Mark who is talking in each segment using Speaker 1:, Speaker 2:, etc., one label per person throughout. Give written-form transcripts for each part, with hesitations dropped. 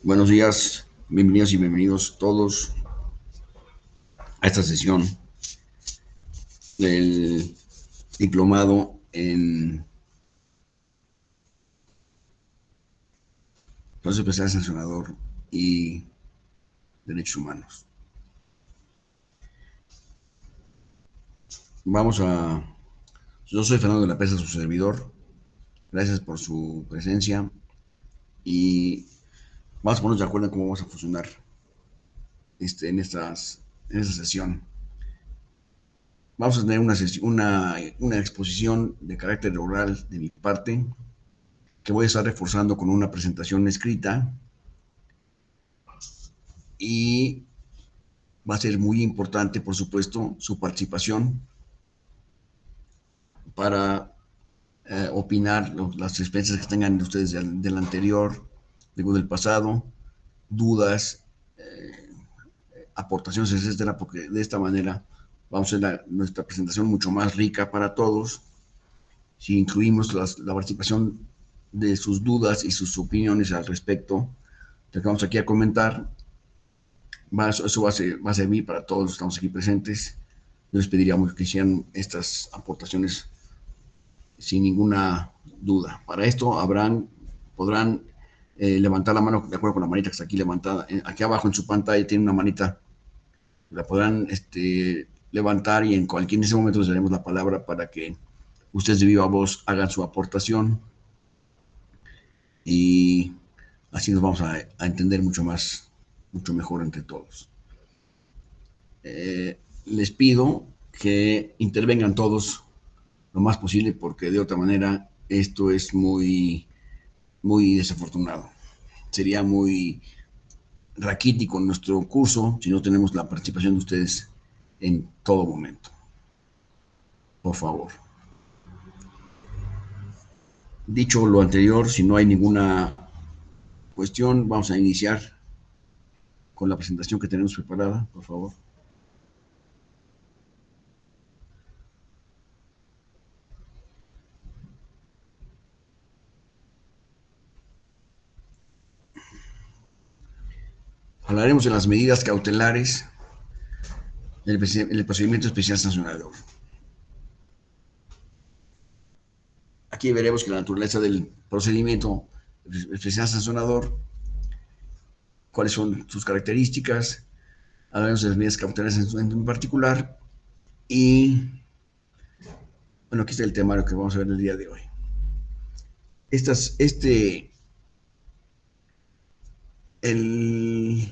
Speaker 1: Buenos días, bienvenidos y bienvenidos todos a esta sesión del diplomado en proceso especial sancionador y derechos humanos. Vamos a... Yo soy Fernando de la Pesa, su servidor. Gracias por su presencia y vamos a ponernos de acuerdo en cómo vamos a funcionar en esta sesión. Vamos a tener una exposición de carácter oral de mi parte que voy a estar reforzando con una presentación escrita y va a ser muy importante, por supuesto, su participación para opinar las experiencias que tengan ustedes del anterior, del pasado, dudas, aportaciones, etcétera, porque de esta manera vamos a hacer nuestra presentación mucho más rica para todos si incluimos la participación de sus dudas y sus opiniones al respecto de lo que vamos aquí a comentar. Eso va a servir para todos los que estamos aquí presentes. Yo les pediríamos que hicieran estas aportaciones sin ninguna duda. Para esto podrán levantar la mano de acuerdo con la manita que está aquí levantada. Aquí abajo en su pantalla tiene una manita, la podrán levantar y en ese momento les daremos la palabra para que ustedes de viva voz hagan su aportación y así nos vamos a entender mucho mejor entre todos. Les pido que intervengan todos lo más posible porque de otra manera esto es muy desafortunado. Sería muy raquítico nuestro curso si no tenemos la participación de ustedes en todo momento. Por favor. Dicho lo anterior, si no hay ninguna cuestión, vamos a iniciar con la presentación que tenemos preparada, por favor. Hablaremos de las medidas cautelares en el procedimiento especial sancionador. Aquí veremos que la naturaleza del procedimiento especial sancionador, cuáles son sus características, hablaremos de las medidas cautelares en particular y, bueno, aquí está el temario que vamos a ver el día de hoy. Estas, este, el,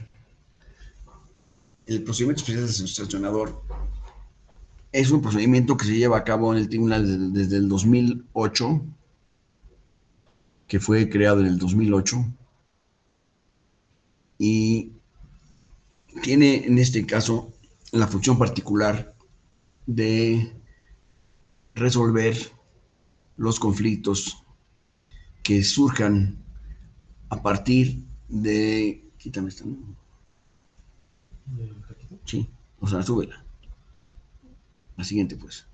Speaker 1: el procedimiento especial sancionador es un procedimiento que se lleva a cabo en el tribunal desde el 2008, que fue creado en el 2008, y tiene en este caso la función particular de resolver los conflictos que surjan a partir de... Quítame esta, ¿no? Sí, o sea, súbela. La siguiente, pues.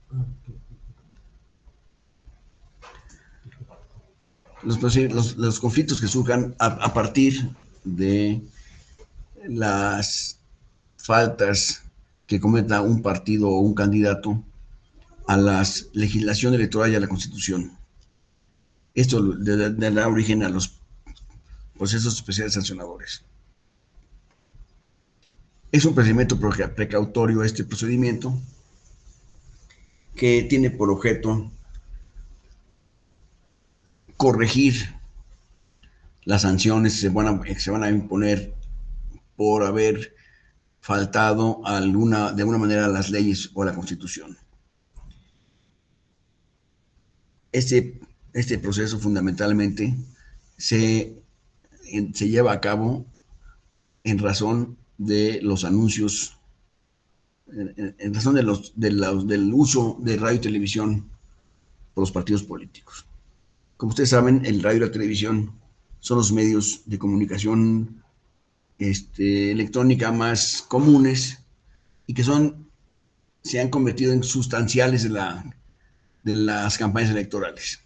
Speaker 1: Los conflictos que surjan a partir de las faltas que cometa un partido o un candidato a la legislación electoral y a la Constitución. Esto da origen a los procesos especiales sancionadores. Es un procedimiento precautorio este procedimiento que tiene por objeto corregir las sanciones que se van a imponer por haber faltado de alguna manera a las leyes o a la Constitución. Este proceso fundamentalmente se lleva a cabo en razón de los anuncios, en razón del uso de radio y televisión por los partidos políticos. Como ustedes saben, el radio y la televisión son los medios de comunicación electrónica más comunes y que se han convertido en sustanciales de las campañas electorales.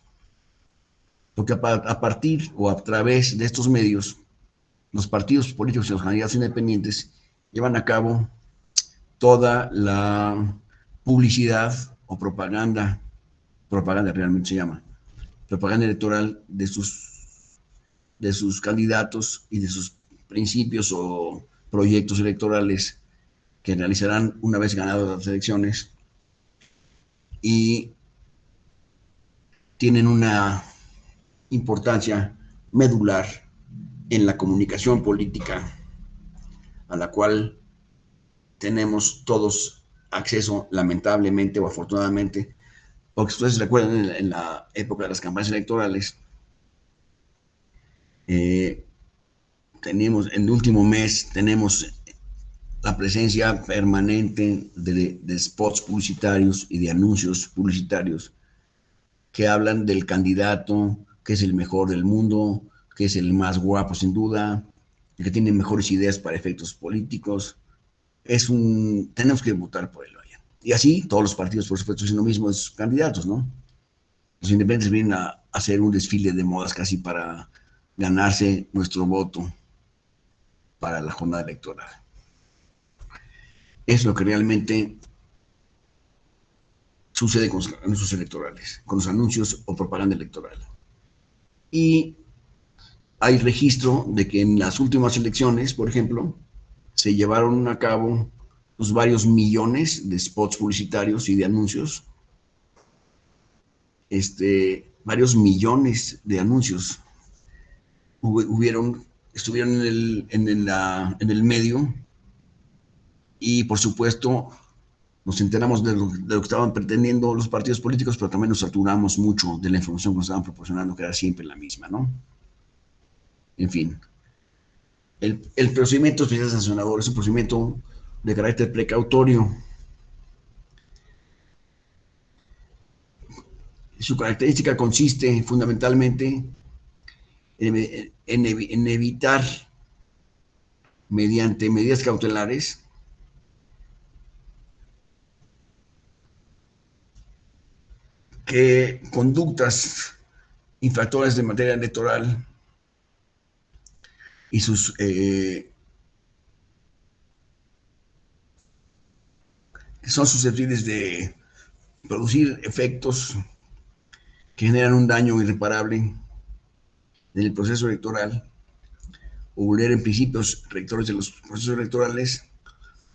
Speaker 1: Porque a partir o a través de estos medios los partidos políticos y los candidatos independientes llevan a cabo toda la publicidad o propaganda realmente se llama, propaganda electoral de sus candidatos y de sus principios o proyectos electorales que realizarán una vez ganadas las elecciones, y tienen una importancia medular en la comunicación política a la cual tenemos todos acceso, lamentablemente o afortunadamente, porque ustedes recuerdan en la época de las campañas electorales, eh, tenemos en el último mes tenemos la presencia permanente de spots publicitarios y de anuncios publicitarios que hablan del candidato que es el mejor del mundo, que es el más guapo sin duda, el que tiene mejores ideas para efectos políticos. Tenemos que votar por él, vaya. Y así todos los partidos, por supuesto, son los mismos candidatos, ¿no? Los independientes vienen a hacer un desfile de modas casi para ganarse nuestro voto para la jornada electoral. Es lo que realmente sucede con los anuncios electorales, con los anuncios o propaganda electoral. Y hay registro de que en las últimas elecciones, por ejemplo, se llevaron a cabo los varios millones de spots publicitarios y de anuncios, varios millones de anuncios estuvieron en el medio, y por supuesto nos enteramos de lo que estaban pretendiendo los partidos políticos, pero también nos saturamos mucho de la información que nos estaban proporcionando, que era siempre la misma, ¿no? En fin, el procedimiento especial sancionador es un procedimiento de carácter precautorio. Su característica consiste fundamentalmente en evitar, mediante medidas cautelares, que conductas infractoras de materia electoral y son susceptibles de producir efectos que generan un daño irreparable en el proceso electoral, o vulneren principios rectores de los procesos electorales,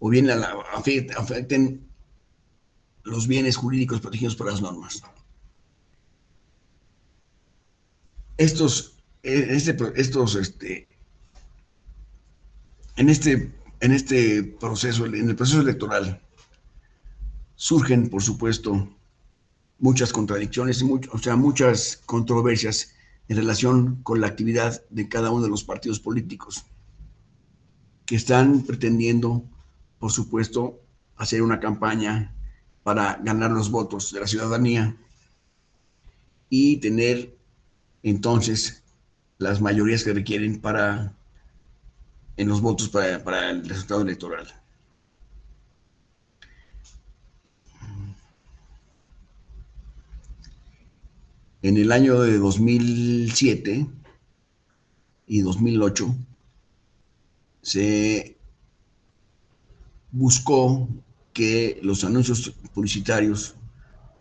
Speaker 1: o bien afecten los bienes jurídicos protegidos por las normas. Estos, estos, en este proceso, en el proceso electoral, surgen, por supuesto, muchas contradicciones, muchas controversias en relación con la actividad de cada uno de los partidos políticos, que están pretendiendo, por supuesto, hacer una campaña para ganar los votos de la ciudadanía y tener entonces las mayorías que requieren en los votos para el resultado electoral. En el año de 2007 y 2008 se buscó que los anuncios publicitarios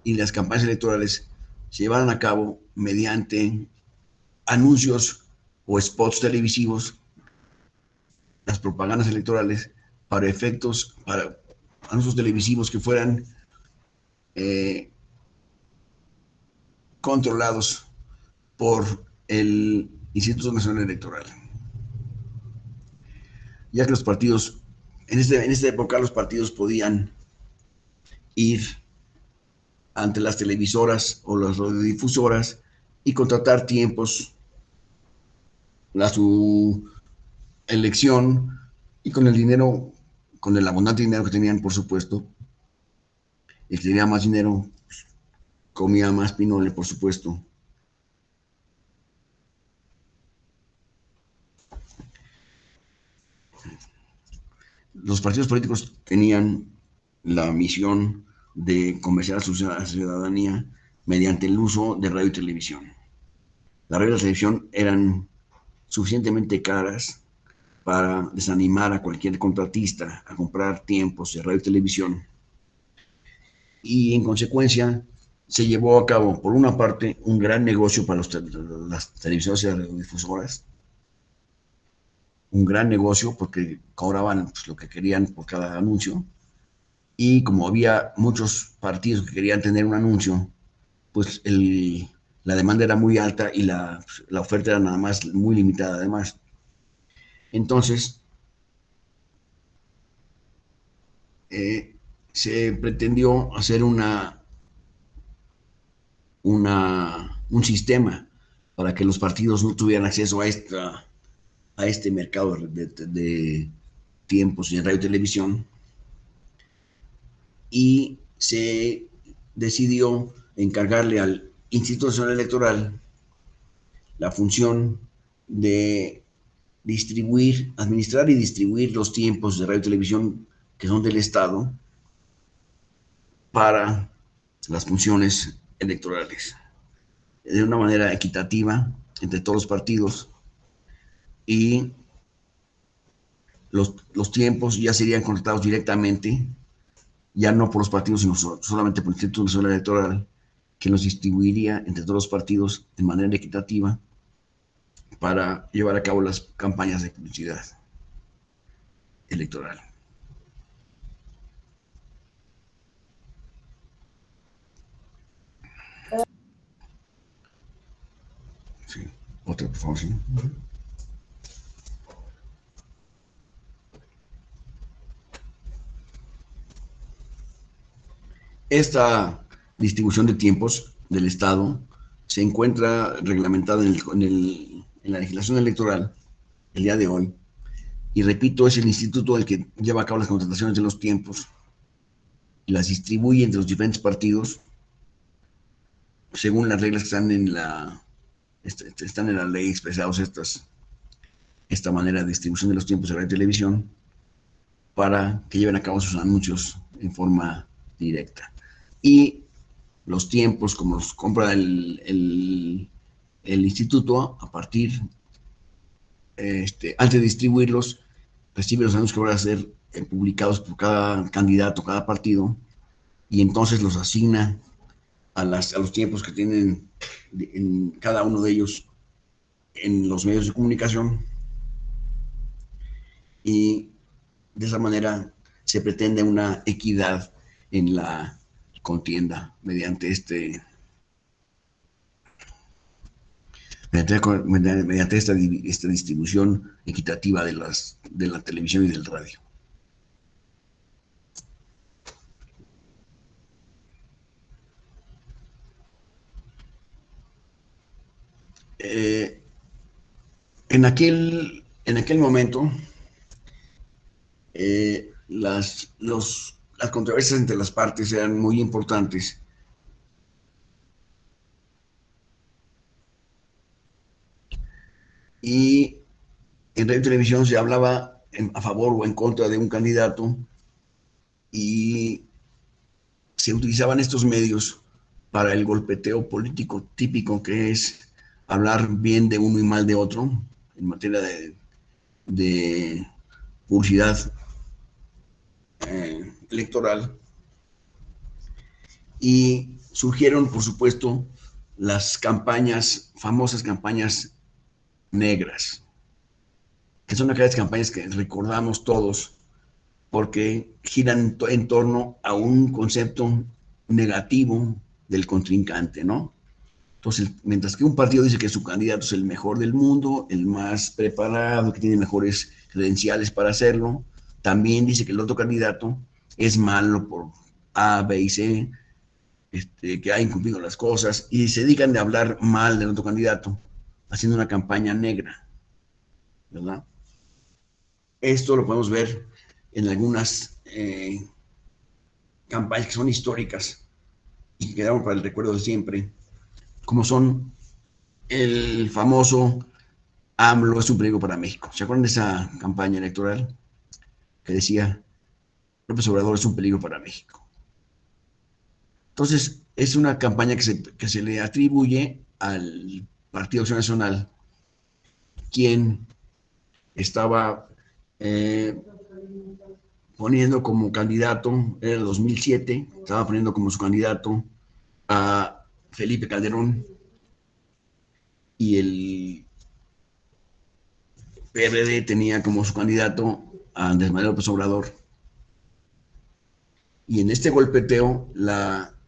Speaker 1: y las campañas electorales se llevaran a cabo mediante anuncios o spots televisivos, las propagandas electorales, para anuncios televisivos que fueran controlados por el Instituto Nacional Electoral. Ya que los partidos, en esta época los partidos podían ir ante las televisoras o las radiodifusoras y contratar tiempos a su elección, y con el dinero, con el abundante dinero que tenían, por supuesto, el que tenía más dinero comía más pinole, por supuesto. Los partidos políticos tenían la misión de convencer a su ciudadanía mediante el uso de radio y televisión. La radio y la televisión eran suficientemente caras para desanimar a cualquier contratista a comprar tiempos de radio y televisión. Y en consecuencia se llevó a cabo, por una parte, un gran negocio para las televisoras y las radiodifusoras, un gran negocio porque cobraban pues, lo que querían por cada anuncio, y como había muchos partidos que querían tener un anuncio, pues la demanda era muy alta y la oferta era nada más muy limitada además. Entonces, se pretendió hacer un sistema para que los partidos no tuvieran acceso a este mercado de tiempos en radio y televisión, y se decidió encargarle al Instituto Nacional Electoral la función de distribuir, administrar y distribuir los tiempos de radio y televisión que son del Estado para las funciones electorales de una manera equitativa entre todos los partidos, y los tiempos ya serían contratados directamente, ya no por los partidos, sino solamente por el Instituto Nacional Electoral, que los distribuiría entre todos los partidos de manera equitativa para llevar a cabo las campañas de publicidad electoral. Sí. Otra, por favor, sí. Esta distribución de tiempos del Estado se encuentra reglamentada en la legislación electoral el día de hoy. Y repito, es el instituto el que lleva a cabo las contrataciones de los tiempos y las distribuye entre los diferentes partidos según las reglas que están en la ley expresados esta manera de distribución de los tiempos de radio y televisión para que lleven a cabo sus anuncios en forma directa. Y los tiempos, como los compra el instituto, a partir, antes de distribuirlos, recibe los anuncios que van a ser publicados por cada candidato, cada partido, y entonces los asigna a los tiempos que tienen en cada uno de ellos en los medios de comunicación, y de esa manera se pretende una equidad en la contienda mediante esta distribución equitativa de la televisión y del radio. Eh, en aquel momento, las controversias entre las partes eran muy importantes, y en radio y televisión se hablaba a favor o en contra de un candidato, y se utilizaban estos medios para el golpeteo político típico, que es hablar bien de uno y mal de otro en materia de publicidad electoral. Y surgieron, por supuesto, las famosas campañas negras, que son aquellas campañas que recordamos todos porque giran en torno a un concepto negativo del contrincante, ¿no? Entonces, mientras que un partido dice que su candidato es el mejor del mundo, el más preparado, que tiene mejores credenciales para hacerlo, también dice que el otro candidato es malo por A, B y C, que ha incumplido las cosas, y se dedican de hablar mal del otro candidato, haciendo una campaña negra, ¿verdad? Esto lo podemos ver en algunas campañas que son históricas y que quedaron para el recuerdo de siempre, como son el famoso AMLO es un peligro para México. ¿Se acuerdan de esa campaña electoral que decía López Obrador es un peligro para México? Entonces, es una campaña que se le atribuye al Partido Acción Nacional, quien estaba eh, poniendo como candidato, era el 2007, estaba poniendo como su candidato a Felipe Calderón, y el PRD tenía como su candidato a Andrés Manuel López Obrador. Y en este golpeteo,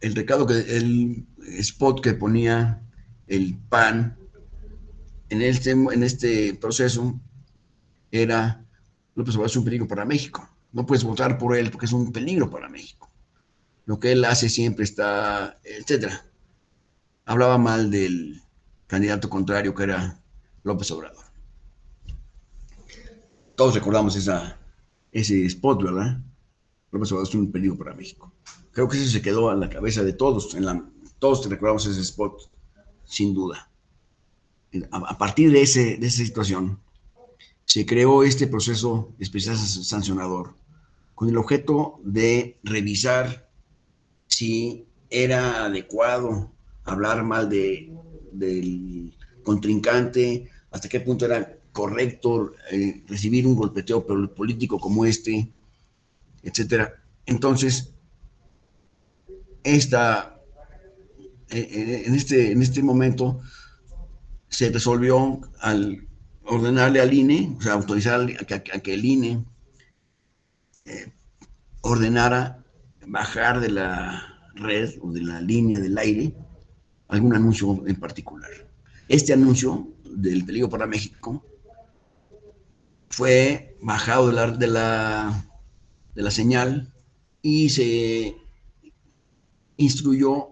Speaker 1: el recado, el spot que ponía el PAN en este proceso era: López Obrador es un peligro para México, no puedes votar por él porque es un peligro para México, lo que él hace siempre está, etcétera. Hablaba mal del candidato contrario, que era López Obrador. Todos recordamos ese spot, ¿verdad? López Obrador es un peligro para México. Creo que eso se quedó en la cabeza de todos, todos recordamos ese spot, sin duda. A partir de esa situación, se creó este proceso especial sancionador con el objeto de revisar si era adecuado hablar mal del contrincante, hasta qué punto era correcto recibir un golpeteo político como este, etcétera. Entonces, esta, en este momento se resolvió al ordenarle al INE, o sea, autorizar a que el INE ordenara bajar de la red o de la línea del aire algún anuncio en particular. Este anuncio del peligro para México fue bajado de la señal y instruyó,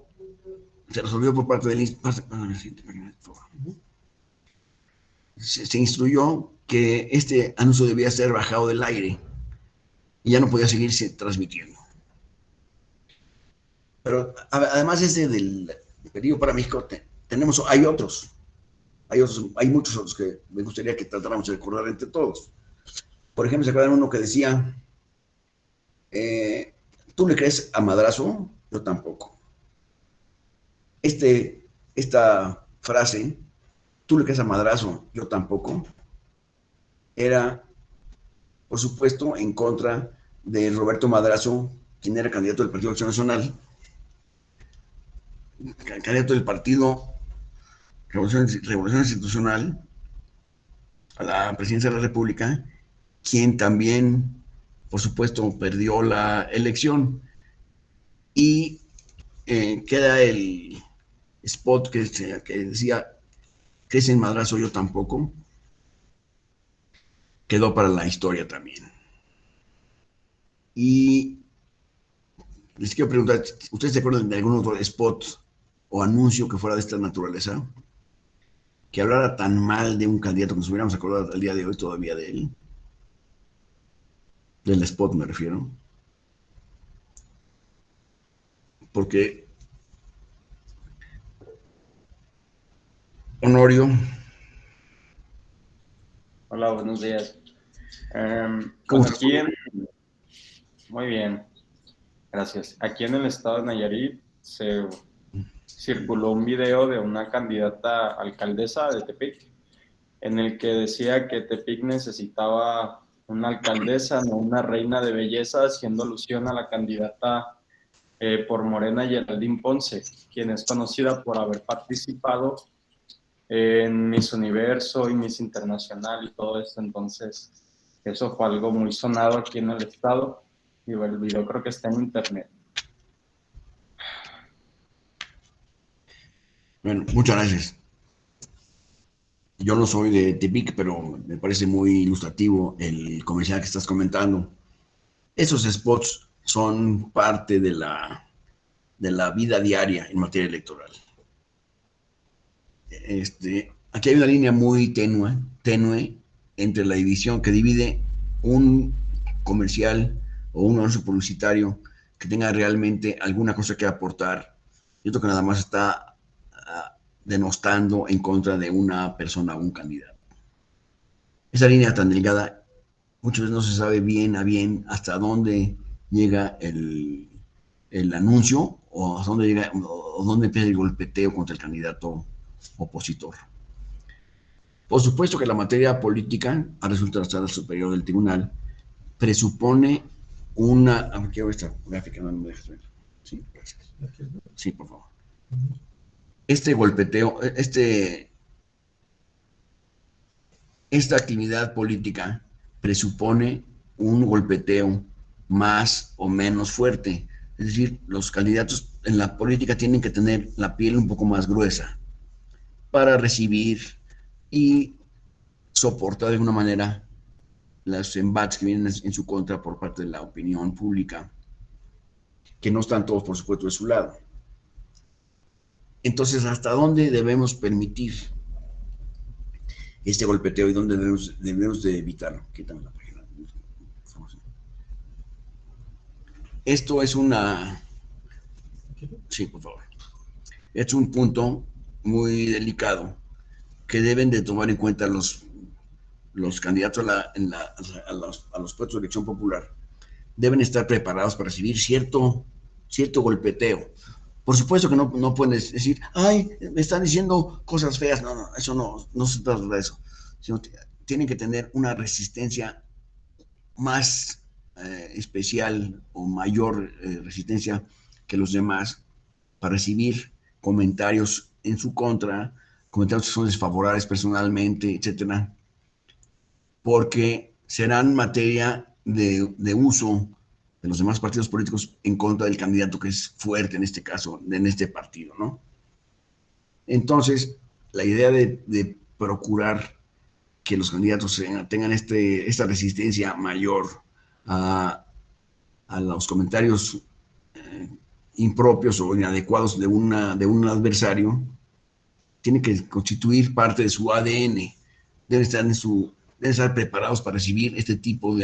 Speaker 1: se resolvió por parte del se instruyó que este anuncio debía ser bajado del aire y ya no podía seguirse transmitiendo. Pero además del peligro para México, hay muchos otros que me gustaría que tratáramos de recordar entre todos. Por ejemplo, ¿se acuerdan uno que decía, ¿tú le crees a Madrazo? Yo tampoco. Esta frase, ¿tú le crees a Madrazo? Yo tampoco, era, por supuesto, en contra de Roberto Madrazo, quien era candidato del Partido Acción Nacional, candidato del Partido Revolución Institucional a la presidencia de la República, quien también, por supuesto, perdió la elección. Y queda el spot que decía, ¿crees en Madrazo? Yo tampoco. Quedó para la historia también. Y les quiero preguntar, ¿ustedes se acuerdan de algún otro spot o anuncio que fuera de esta naturaleza? Que hablara tan mal de un candidato, que nos hubiéramos acordado al día de hoy todavía de él. Del spot me refiero. Porque Honorio.
Speaker 2: Hola, buenos días.
Speaker 1: ¿Cómo
Speaker 2: Pues
Speaker 1: estás?
Speaker 2: muy bien, gracias. Aquí en el estado de Nayarit se circuló un video de una candidata alcaldesa de Tepic en el que decía que Tepic necesitaba una alcaldesa, no una reina de belleza, haciendo alusión a la candidata por Morena, Geraldine Ponce, quien es conocida por haber participado en Miss Universo y Miss Internacional y todo esto. Entonces, eso fue algo muy sonado aquí en el estado. Y el video creo que está en internet.
Speaker 1: Bueno, muchas gracias. Yo no soy de Tepic, pero me parece muy ilustrativo el comercial que estás comentando. Esos spots son parte de la vida diaria en materia electoral. Aquí hay una línea muy tenue entre la división que divide un comercial o un anuncio publicitario que tenga realmente alguna cosa que aportar y otro que nada más está denostando en contra de una persona o un candidato. Esa línea tan delgada muchas veces no se sabe bien a bien hasta dónde llega el anuncio o hasta dónde llega o dónde empieza el golpeteo contra el candidato opositor. Por supuesto que la materia política, a resulta de la sala superior del tribunal, presupone una... Quiero esta gráfica, no me dejes ver. Sí, gracias. Sí, por favor. Este golpeteo, esta actividad política presupone un golpeteo más o menos fuerte. Es decir, los candidatos en la política tienen que tener la piel un poco más gruesa para recibir y soportar de alguna manera los embates que vienen en su contra por parte de la opinión pública, que no están todos, por supuesto, de su lado. Entonces, ¿hasta dónde debemos permitir este golpeteo y dónde debemos de evitarlo? Quítame la página. Esto es una... Sí, por favor. Es un punto muy delicado que deben de tomar en cuenta los candidatos a los puestos de elección popular. Deben estar preparados para recibir cierto golpeteo. Por supuesto que no pueden decir, ay, me están diciendo cosas feas. No, eso no se trata de eso. Sino tienen que tener una resistencia más especial o mayor resistencia que los demás para recibir comentarios en su contra, comentarios que son desfavorables personalmente, etcétera, porque serán materia de uso de los demás partidos políticos en contra del candidato que es fuerte en este caso, en este partido, ¿no? Entonces, la idea de procurar que los candidatos tengan esta resistencia mayor a los comentarios impropios o inadecuados de un adversario, tiene que constituir parte de su ADN. Deben estar preparados para recibir este tipo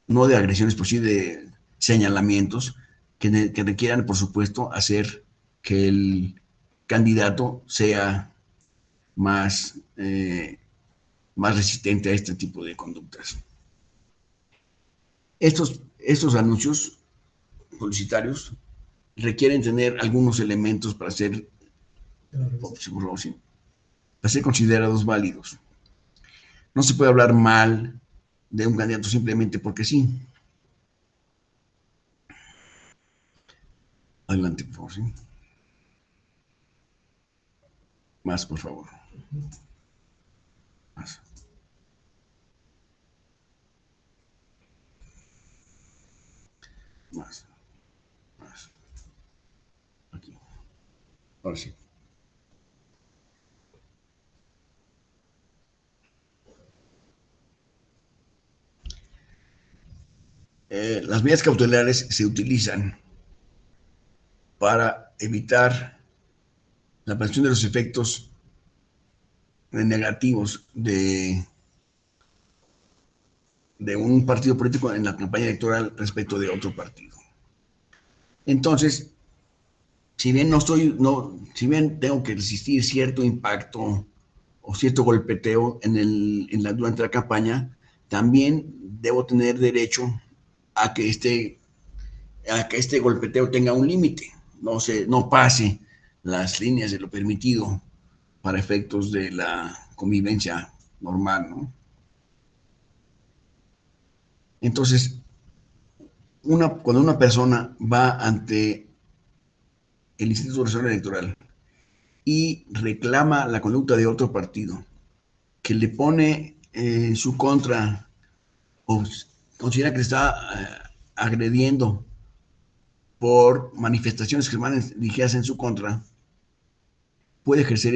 Speaker 1: no de agresiones, pero sí de señalamientos que requieran, por supuesto, hacer que el candidato sea más resistente a este tipo de conductas. Estos anuncios publicitarios requieren tener algunos elementos para ser considerados válidos. No se puede hablar mal de un candidato simplemente porque sí. Adelante, por favor. ¿Sí? Más, por favor. Más. Más. Más. Aquí. Ahora sí. Las medidas cautelares se utilizan para evitar la aparición de los efectos negativos de un partido político en la campaña electoral respecto de otro partido. Entonces, si bien tengo que resistir cierto impacto o cierto golpeteo durante la campaña, también debo tener derecho a que este golpeteo tenga un límite, no pase las líneas de lo permitido para efectos de la convivencia normal, ¿no? Entonces, cuando una persona va ante el Instituto Nacional Electoral y reclama la conducta de otro partido que le pone en su contra o considera que le está agrediendo por manifestaciones que van dirigidas en su contra, puede ejercer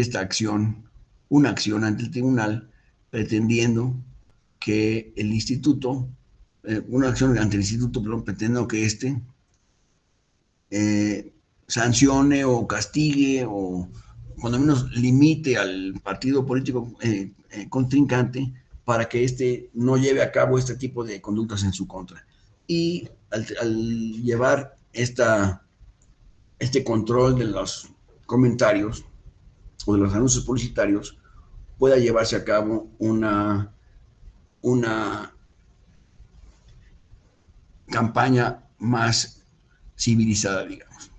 Speaker 1: una acción ante el tribunal pretendiendo que el instituto, una acción ante el instituto, pretendiendo que sancione o castigue o cuando menos limite al partido político contrincante para que no lleve a cabo este tipo de conductas en su contra. Y al llevar este control de los comentarios o de los anuncios publicitarios, pueda llevarse a cabo una campaña más civilizada, digamos.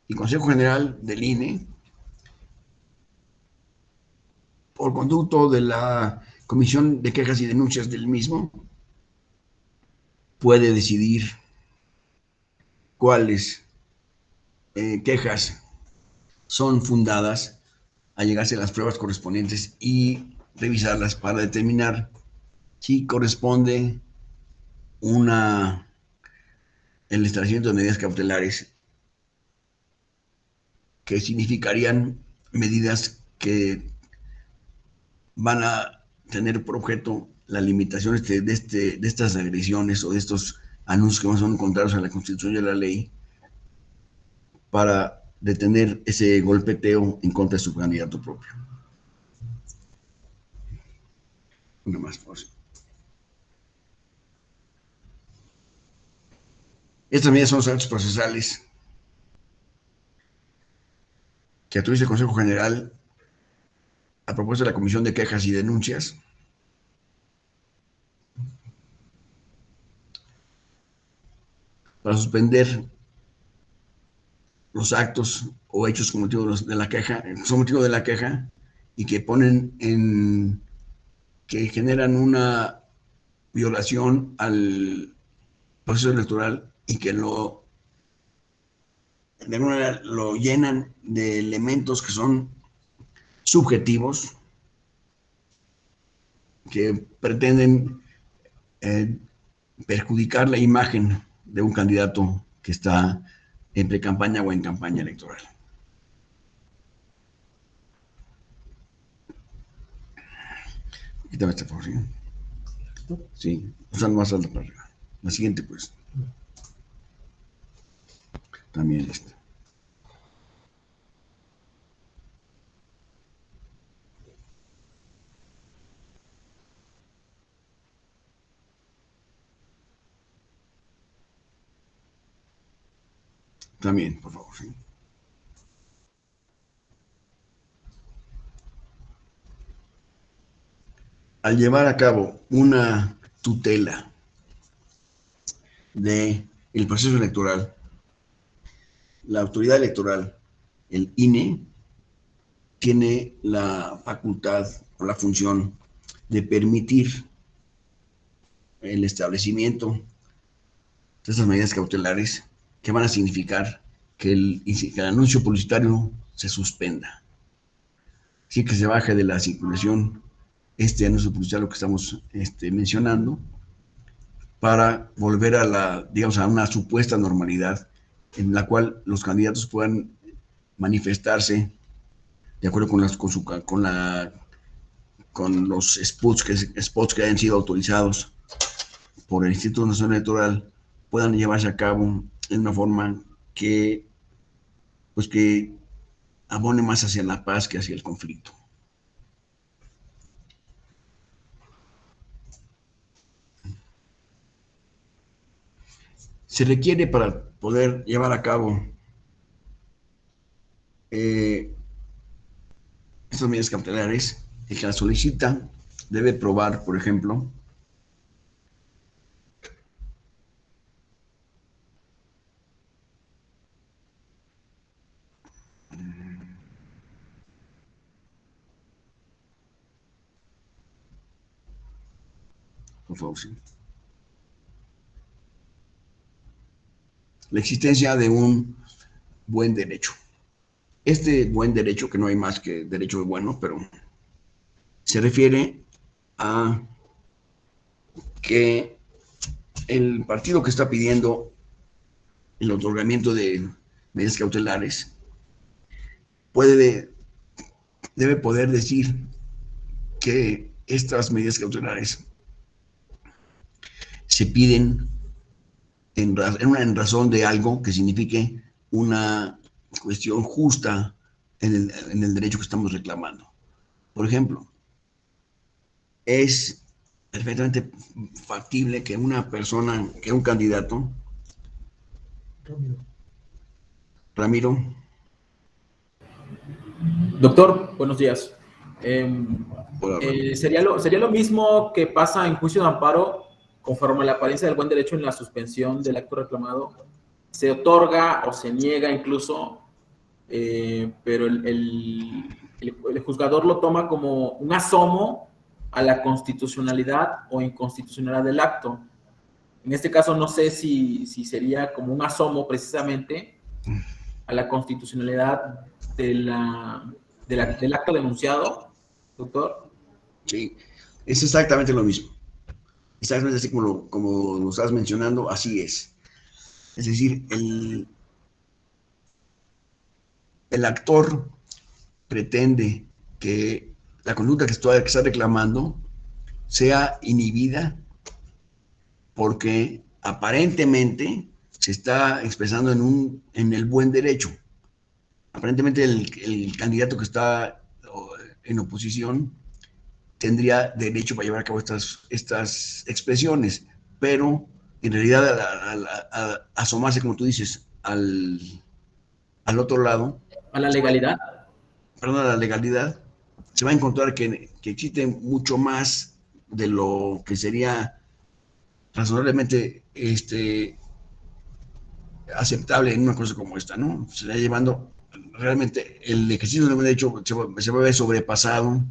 Speaker 1: el Consejo General del INE, por conducto de la Comisión de Quejas y Denuncias del mismo, puede decidir cuáles quejas son fundadas a llegarse a las pruebas correspondientes y revisarlas para determinar si corresponde el establecimiento de medidas cautelares que significarían medidas que van a tener por objeto la limitación de estas agresiones o de estos anuncios que no son contrarios a la Constitución y a la ley para detener ese golpeteo en contra de su candidato propio. Una más fácil. Estas medidas son los actos procesales que autoriza el Consejo General a propuesta de la Comisión de Quejas y Denuncias para suspender los actos o hechos con motivo de la queja, son motivo de la queja y que que generan una violación al proceso electoral y que de alguna manera lo llenan de elementos que son subjetivos, que pretenden perjudicar la imagen de un candidato que está en pre-campaña o en campaña electoral. Quítame esta, por favor. Sí, usando más alto para arriba. La siguiente, pues. También esta. También, por favor, sí. Al llevar a cabo una tutela del proceso electoral, la autoridad electoral, el INE, tiene la facultad o la función de permitir el establecimiento de estas medidas cautelares que van a significar que el anuncio publicitario se suspenda. Así que se baje de la circulación este anuncio publicitario que estamos mencionando para volver a una supuesta normalidad en la cual los candidatos puedan manifestarse de acuerdo con los spots que hayan sido autorizados por el Instituto Nacional Electoral, puedan llevarse a cabo en una forma que abone más hacia la paz que hacia el conflicto. Se requiere para poder llevar a cabo estas medidas cautelares, el que la solicita debe probar, por ejemplo, por favor, sí, la existencia de un buen derecho. Este buen derecho, que no hay más que derecho bueno, pero se refiere a que el partido que está pidiendo el otorgamiento de medidas cautelares debe poder decir que estas medidas cautelares se piden en razón de algo que signifique una cuestión justa en el derecho que estamos reclamando. Por ejemplo, es perfectamente factible que una persona, que un candidato, Ramiro.
Speaker 3: Doctor, buenos días.
Speaker 1: Hola,
Speaker 3: ¿Sería lo mismo que pasa en juicio de amparo conforme a la apariencia del buen derecho en la suspensión del acto reclamado, se otorga o se niega incluso, pero el juzgador lo toma como un asomo a la constitucionalidad o inconstitucionalidad del acto. En este caso no sé si sería como un asomo precisamente a la constitucionalidad del acto denunciado, doctor.
Speaker 1: Sí, es exactamente lo mismo. Exactamente así como lo estás mencionando, así es. Es decir, el actor pretende que la conducta que está reclamando sea inhibida porque aparentemente se está expresando en el buen derecho. Aparentemente el candidato que está en oposición tendría derecho para llevar a cabo estas expresiones, pero en realidad al asomarse, como tú dices, al otro lado,
Speaker 3: A la legalidad.
Speaker 1: perdón, a la legalidad, se va a encontrar que existe mucho más de lo que sería razonablemente aceptable en una cosa como esta, ¿no? Se está llevando realmente el ejercicio del derecho se va a ver sobrepasado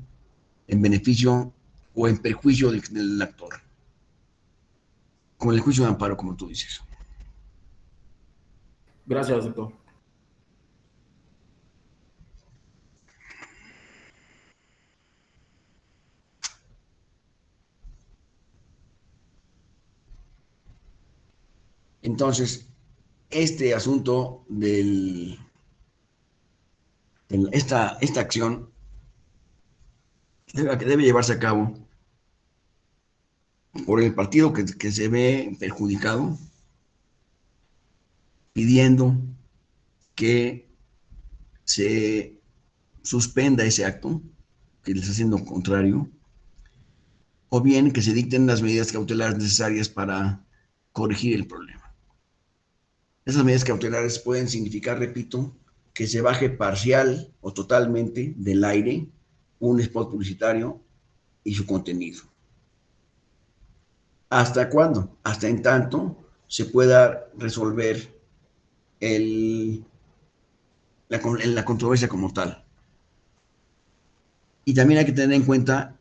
Speaker 1: en beneficio o en perjuicio del actor, como el juicio de amparo, como tú dices.
Speaker 3: Gracias, doctor.
Speaker 1: Entonces, este asunto esta acción debe llevarse a cabo por el partido que se ve perjudicado, pidiendo que se suspenda ese acto que le está haciendo contrario, o bien que se dicten las medidas cautelares necesarias para corregir el problema. Esas medidas cautelares pueden significar, repito, que se baje parcial o totalmente del aire un spot publicitario y su contenido. ¿Hasta cuándo? Hasta en tanto se pueda resolver la controversia como tal. Y también hay que tener en cuenta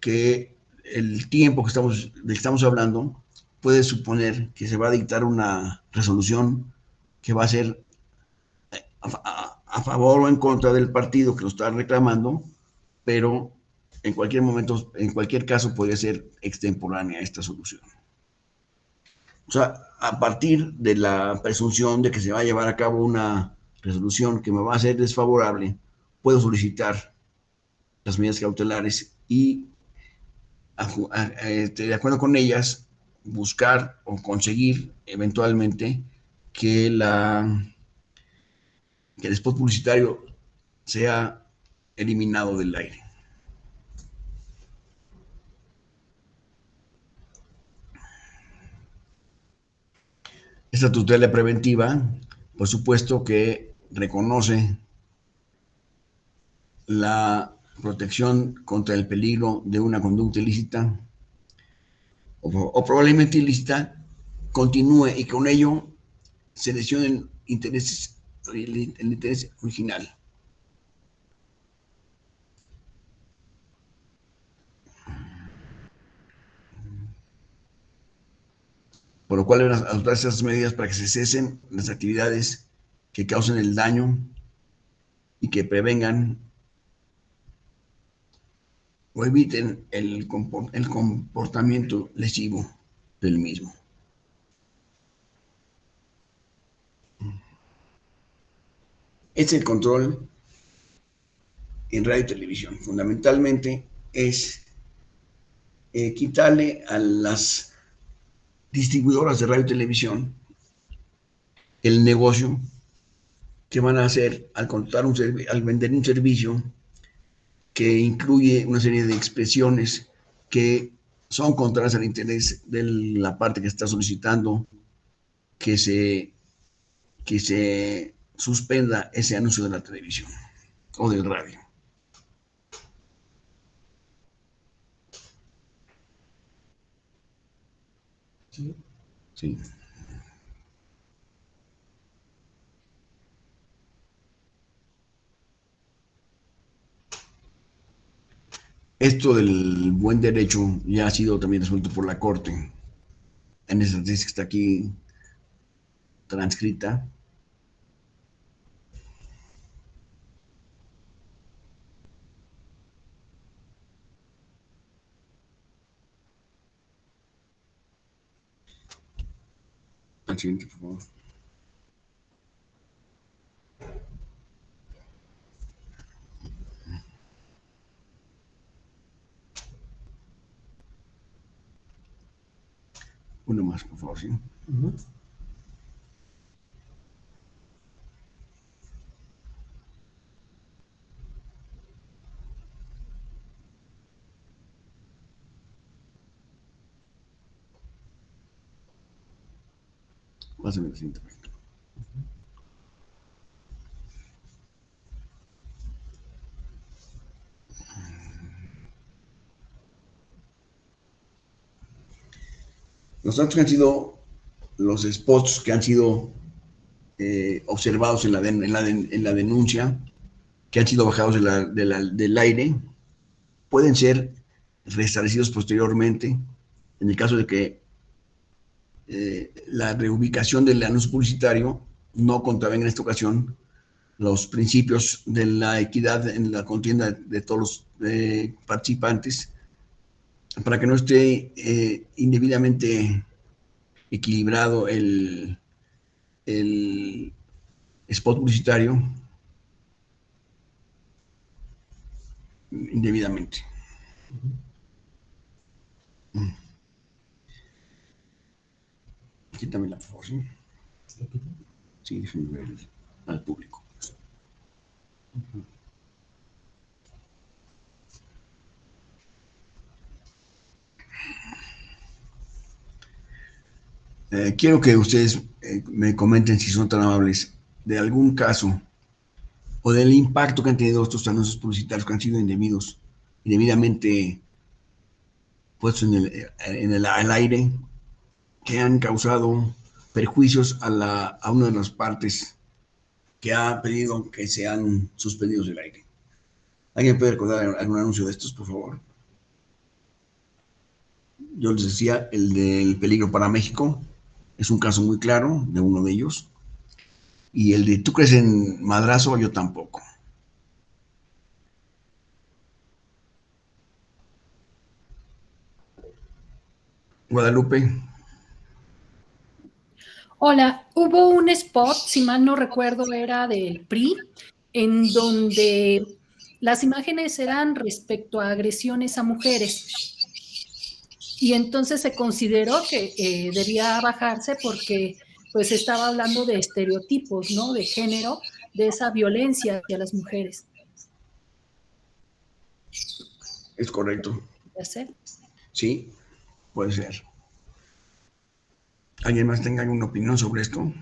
Speaker 1: que el tiempo del que estamos hablando puede suponer que se va a dictar una resolución que va a ser a favor o en contra del partido que lo está reclamando, pero en cualquier momento, en cualquier caso, podría ser extemporánea esta solución. O sea, a partir de la presunción de que se va a llevar a cabo una resolución que me va a ser desfavorable, puedo solicitar las medidas cautelares y, de acuerdo con ellas, buscar o conseguir eventualmente que, que el spot publicitario sea eliminado del aire. Esta tutela preventiva, por supuesto que reconoce la protección contra el peligro de una conducta ilícita o probablemente ilícita continúe y con ello se lesionen el interés original. Por lo cual deben adoptar esas medidas para que se cesen las actividades que causen el daño y que prevengan o eviten el comportamiento lesivo del mismo. Es el control en radio y televisión. Fundamentalmente es quitarle a las distribuidoras de radio y televisión el negocio que van a hacer al vender un servicio que incluye una serie de expresiones que son contrarias al interés de la parte que está solicitando que se suspenda ese anuncio de la televisión o del radio.
Speaker 3: Sí.
Speaker 1: Sí. Esto del buen derecho ya ha sido también resuelto por la Corte. En esa tesis que está aquí transcrita. Al siguiente, por favor. Uno más, por favor, sí. Pásame la siguiente página. Los datos que han sido, los spots que han sido observados en la denuncia, que han sido bajados del aire, pueden ser restablecidos posteriormente en el caso de que la reubicación del anuncio publicitario no contravenga en esta ocasión los principios de la equidad en la contienda de todos los participantes, para que no esté indebidamente equilibrado el spot publicitario indebidamente. Quítame la por favor, ¿sí? Sí, déjenme ver al público. Quiero que ustedes me comenten, si son tan amables, de algún caso o del impacto que han tenido estos anuncios publicitarios que han sido indebidamente puestos al aire, que han causado perjuicios a una de las partes que ha pedido que sean suspendidos del aire. ¿Alguien puede recordar algún anuncio de estos, por favor? Yo les decía, el del peligro para México es un caso muy claro de uno de ellos. Y el de ¿tú crees en madrazo? Yo tampoco. Guadalupe.
Speaker 4: Hola, hubo un spot, si mal no recuerdo, era del PRI, en donde las imágenes eran respecto a agresiones a mujeres. Y entonces se consideró que debía bajarse porque pues estaba hablando de estereotipos, ¿no? De género, de esa violencia hacia las mujeres.
Speaker 1: Es correcto.
Speaker 4: ¿Ya sé?
Speaker 1: Sí, puede ser. ¿Alguien más tenga alguna opinión sobre esto?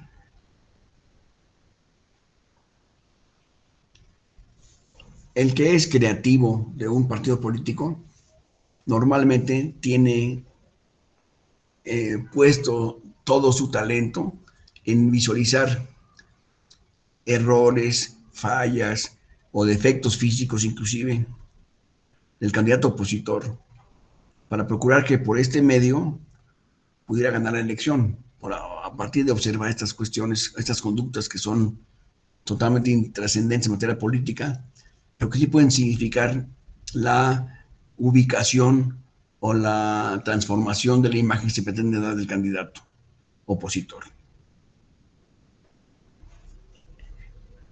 Speaker 1: El que es creativo de un partido político normalmente tiene puesto todo su talento en visualizar errores, fallas o defectos físicos inclusive del candidato opositor para procurar que por este medio pudiera ganar la elección, a partir de observar estas cuestiones, estas conductas que son totalmente intrascendentes en materia política, pero que sí pueden significar la ubicación o la transformación de la imagen que se pretende dar del candidato opositor.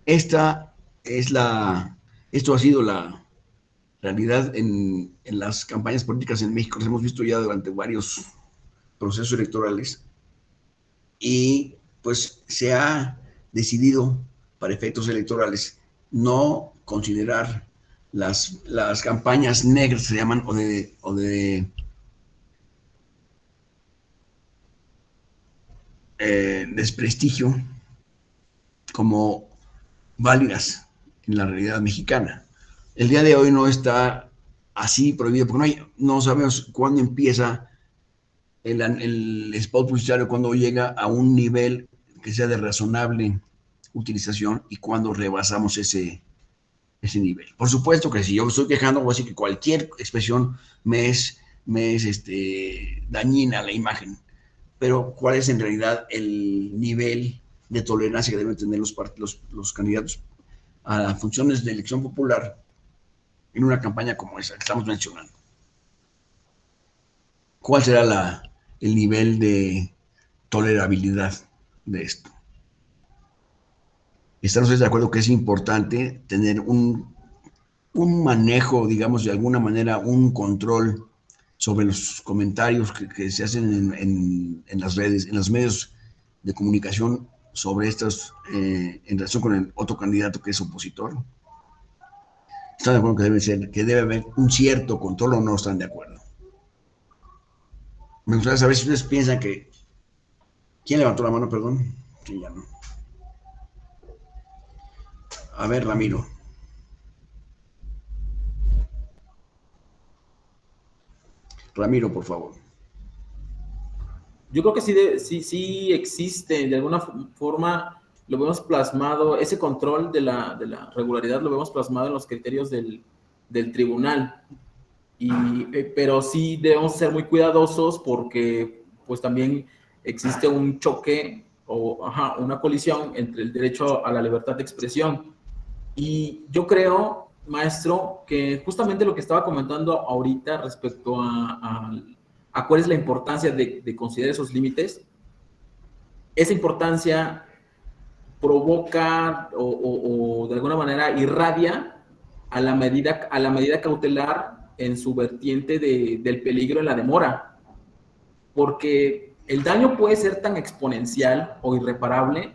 Speaker 1: Esto ha sido la realidad en las campañas políticas en México. Las hemos visto ya durante varios procesos electorales y pues se ha decidido para efectos electorales no considerar las campañas negras, se llaman, o de desprestigio como válidas en la realidad mexicana. El día de hoy no está así prohibido, porque no sabemos cuándo empieza el spot publicitario cuando llega a un nivel que sea de razonable utilización y cuando rebasamos ese nivel. Por supuesto que si yo me estoy quejando, voy a decir que cualquier expresión me es dañina a la imagen. Pero ¿cuál es en realidad el nivel de tolerancia que deben tener los candidatos a funciones de elección popular en una campaña como esa que estamos mencionando? ¿Cuál será el nivel de tolerabilidad de esto? ¿Están ustedes de acuerdo que es importante tener un manejo, digamos, de alguna manera, un control sobre los comentarios que se hacen en las redes, en los medios de comunicación sobre estos, en relación con el otro candidato que es opositor? ¿Están de acuerdo que debe haber un cierto control o no están de acuerdo? Me gustaría saber si ustedes piensan que... ¿Quién levantó la mano, perdón? Sí, ya no. A ver, Ramiro. Ramiro, por favor.
Speaker 3: Yo creo que sí existe, de alguna forma lo vemos plasmado, ese control de la regularidad lo vemos plasmado en los criterios del tribunal. Pero sí debemos ser muy cuidadosos porque pues también existe un choque o una colisión entre el derecho a la libertad de expresión. Y yo creo, maestro, que justamente lo que estaba comentando ahorita respecto a cuál es la importancia de considerar esos límites, esa importancia provoca o de alguna manera irradia a la medida cautelar en su vertiente del peligro en la demora, porque el daño puede ser tan exponencial o irreparable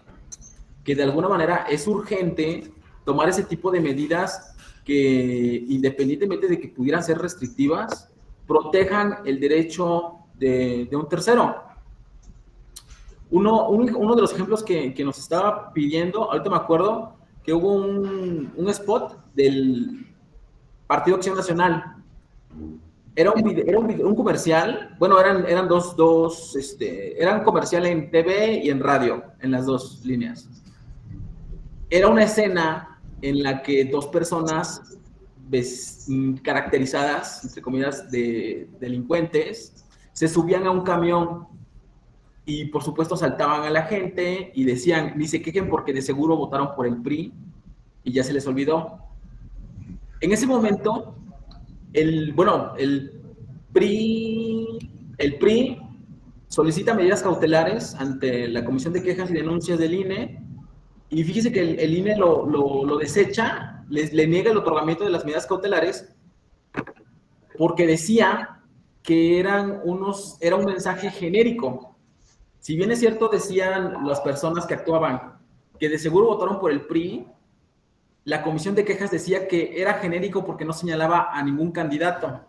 Speaker 3: que de alguna manera es urgente tomar ese tipo de medidas que, independientemente de que pudieran ser restrictivas, protejan el derecho de un tercero. Uno de los ejemplos que nos estaba pidiendo, ahorita me acuerdo que hubo un spot del Partido Acción Nacional. Era un comercial, bueno, eran dos, eran comercial en TV y en radio, en las dos líneas. Era una escena en la que dos personas caracterizadas, entre comillas, de delincuentes, se subían a un camión y por supuesto asaltaban a la gente y decían, ni se quejen porque de seguro votaron por el PRI y ya se les olvidó. En ese momento, el PRI solicita medidas cautelares ante la Comisión de Quejas y Denuncias del INE y fíjese que el INE lo desecha, le niega el otorgamiento de las medidas cautelares porque decía que era un mensaje genérico. Si bien es cierto, decían las personas que actuaban que de seguro votaron por el PRI, la Comisión de Quejas decía que era genérico porque no señalaba a ningún candidato.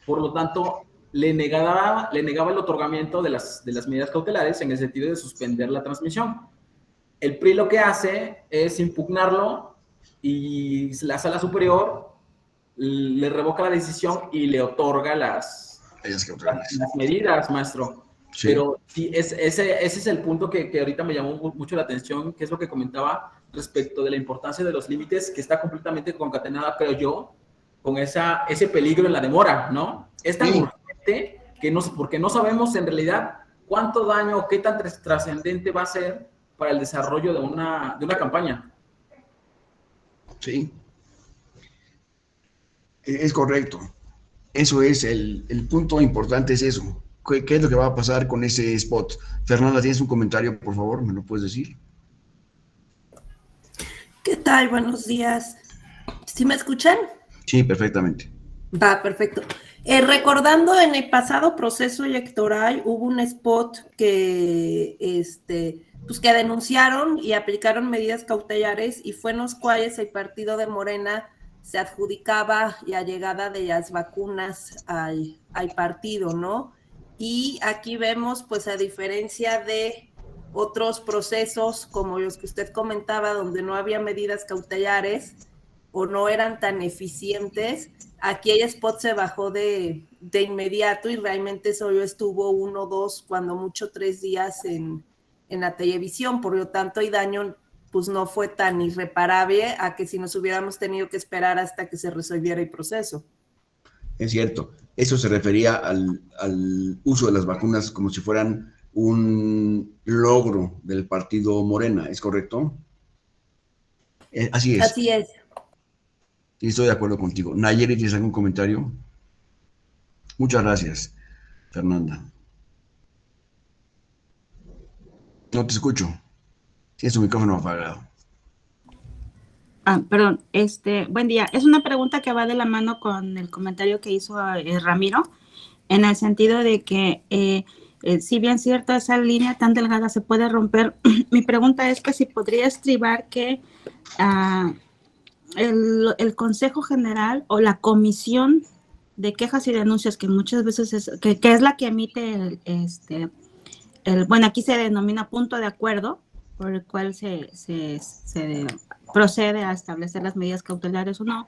Speaker 3: Por lo tanto, le negaba el otorgamiento de las medidas cautelares en el sentido de suspender la transmisión. El PRI lo que hace es impugnarlo y la Sala Superior le revoca la decisión y le otorga las medidas, maestro. Sí. Pero sí, ese es el punto que ahorita me llamó mucho la atención, que es lo que comentaba respecto de la importancia de los límites, que está completamente concatenada, creo yo, con ese peligro en la demora, ¿no? Es tan urgente porque no sabemos en realidad cuánto daño o qué tan trascendente va a ser para el desarrollo de una campaña.
Speaker 1: Sí. Es correcto. Eso es, el punto importante es eso. ¿Qué es lo que va a pasar con ese spot? Fernanda, ¿tienes un comentario, por favor? ¿Me lo puedes decir?
Speaker 5: ¿Qué tal? Buenos días. ¿Sí me escuchan?
Speaker 1: Sí, perfectamente.
Speaker 5: Va, perfecto. Recordando en el pasado proceso electoral hubo un spot que, pues que denunciaron y aplicaron medidas cautelares y fue en los cuales el partido de Morena se adjudicaba la llegada de las vacunas al partido, ¿no? Y aquí vemos, pues a diferencia de otros procesos como los que usted comentaba, donde no había medidas cautelares o no eran tan eficientes, aquí el spot se bajó de inmediato y realmente solo estuvo 1, 2, cuando mucho 3 días en la televisión, por lo tanto el daño pues no fue tan irreparable a que si nos hubiéramos tenido que esperar hasta que se resolviera el proceso.
Speaker 1: Es cierto, eso se refería al uso de las vacunas como si fueran un logro del partido Morena, ¿es correcto? Así es.
Speaker 5: Así es.
Speaker 1: Sí, estoy de acuerdo contigo. Nayeli, ¿tienes algún comentario? Muchas gracias, Fernanda. No te escucho. Tienes tu micrófono apagado.
Speaker 6: Perdón, buen día. Es una pregunta que va de la mano con el comentario que hizo Ramiro, en el sentido de que si bien cierto, esa línea tan delgada se puede romper, mi pregunta es que si podría estribar que el Consejo General o la Comisión de Quejas y Denuncias, que muchas veces que es la que emite bueno, aquí se denomina punto de acuerdo, por el cual se procede a establecer las medidas cautelares o no.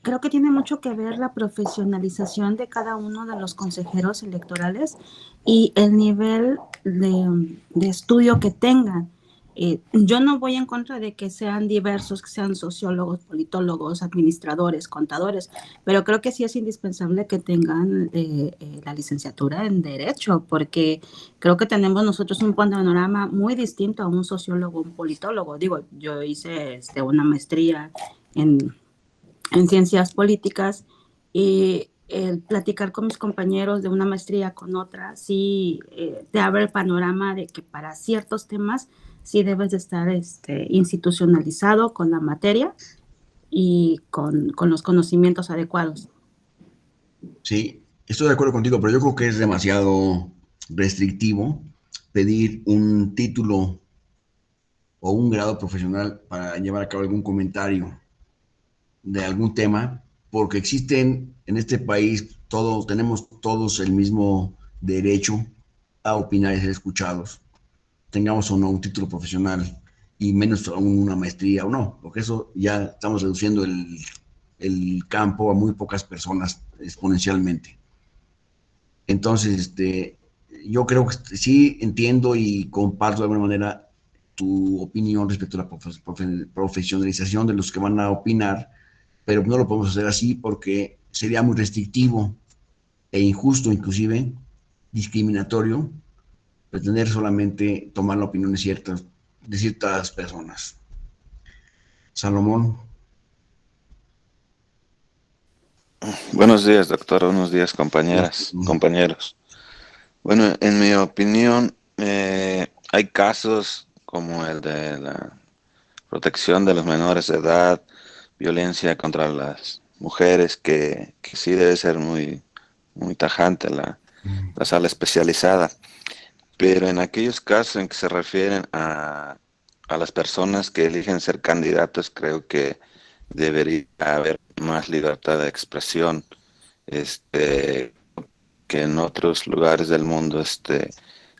Speaker 6: Creo que tiene mucho que ver la profesionalización de cada uno de los consejeros electorales y el nivel de estudio que tengan. Yo no voy en contra de que sean diversos, que sean sociólogos, politólogos, administradores, contadores, pero creo que sí es indispensable que tengan la licenciatura en Derecho, porque creo que tenemos nosotros un panorama muy distinto a un sociólogo, un politólogo. Digo, yo hice una maestría en ciencias políticas y el platicar con mis compañeros de una maestría con otra, sí te abre el panorama de que para ciertos temas sí debes de estar institucionalizado con la materia y con los conocimientos adecuados.
Speaker 1: Sí, estoy de acuerdo contigo, pero yo creo que es demasiado restrictivo pedir un título o un grado profesional para llevar a cabo algún comentario de algún tema, porque existen en este país, tenemos todos el mismo derecho a opinar y ser escuchados, tengamos o no un título profesional y menos aún una maestría o no, porque eso ya estamos reduciendo el campo a muy pocas personas exponencialmente. Entonces, yo creo que sí entiendo y comparto de alguna manera tu opinión respecto a la profesionalización de los que van a opinar, pero no lo podemos hacer así porque sería muy restrictivo e injusto, inclusive discriminatorio, pretender solamente tomar la opinión de ciertas personas. Salomón.
Speaker 7: Buenos días, doctor. Buenos días, compañeras, compañeros. Bueno, en mi opinión, hay casos como el de la protección de los menores de edad, violencia contra las mujeres, que sí debe ser muy, muy tajante la sala especializada. Pero en aquellos casos en que se refieren a las personas que eligen ser candidatos, creo que debería haber más libertad de expresión, que en otros lugares del mundo,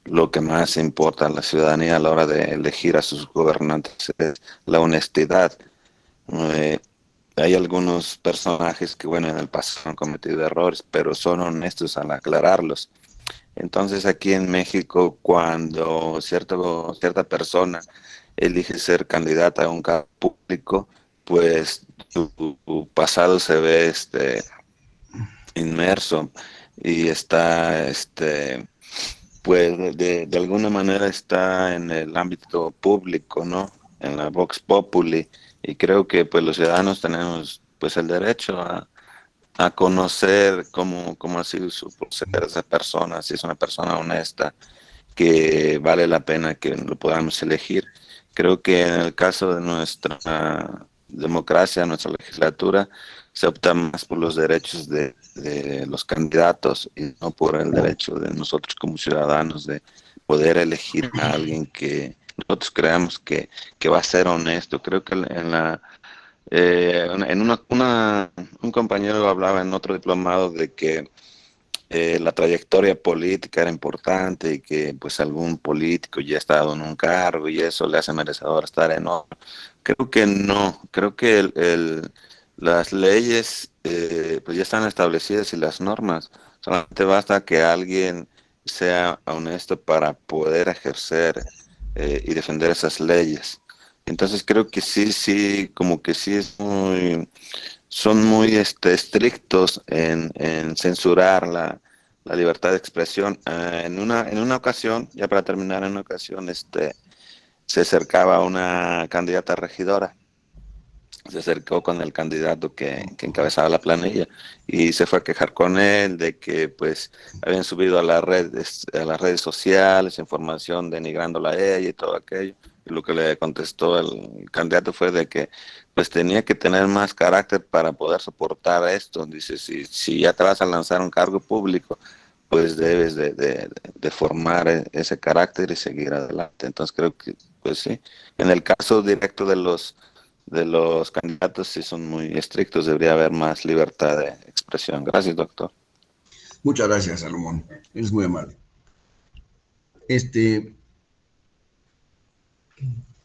Speaker 7: lo que más importa a la ciudadanía a la hora de elegir a sus gobernantes es la honestidad. Hay algunos personajes que, bueno, en el pasado han cometido errores, pero son honestos al aclararlos. Entonces, aquí en México, cuando cierta persona elige ser candidata a un cargo público, pues su pasado se ve inmerso y está, pues de alguna manera está en el ámbito público, ¿no? En la Vox Populi, y creo que pues los ciudadanos tenemos pues el derecho a conocer cómo ha sido su proceder de esa persona, si es una persona honesta, que vale la pena que lo podamos elegir. Creo que en el caso de nuestra democracia, nuestra legislatura, se opta más por los derechos de los candidatos y no por el derecho de nosotros como ciudadanos de poder elegir a alguien que nosotros creamos que va a ser honesto. Creo que un compañero hablaba en otro diplomado de que la trayectoria política era importante y que pues algún político ya ha estado en un cargo y eso le hace merecedor estar en otro. Creo que no, creo que las leyes pues ya están establecidas y las normas, solamente basta que alguien sea honesto para poder ejercer y defender esas leyes. Entonces creo que sí, como que sí son muy estrictos en censurar la libertad de expresión. En una ocasión, ya para terminar, en una ocasión, se acercaba una candidata regidora, se acercó con el candidato que encabezaba la planilla y se fue a quejar con él de que pues habían subido a las redes sociales información denigrándola a ella y todo aquello. Y lo que le contestó el candidato fue de que pues tenía que tener más carácter para poder soportar esto. Dice, si ya te vas a lanzar un cargo público, pues debes de formar ese carácter y seguir adelante. Entonces creo que, pues sí, en el caso directo de los candidatos sí son muy estrictos, debería haber más libertad de expresión. Gracias, doctor.
Speaker 1: Muchas gracias, Salomón. Eres muy amable.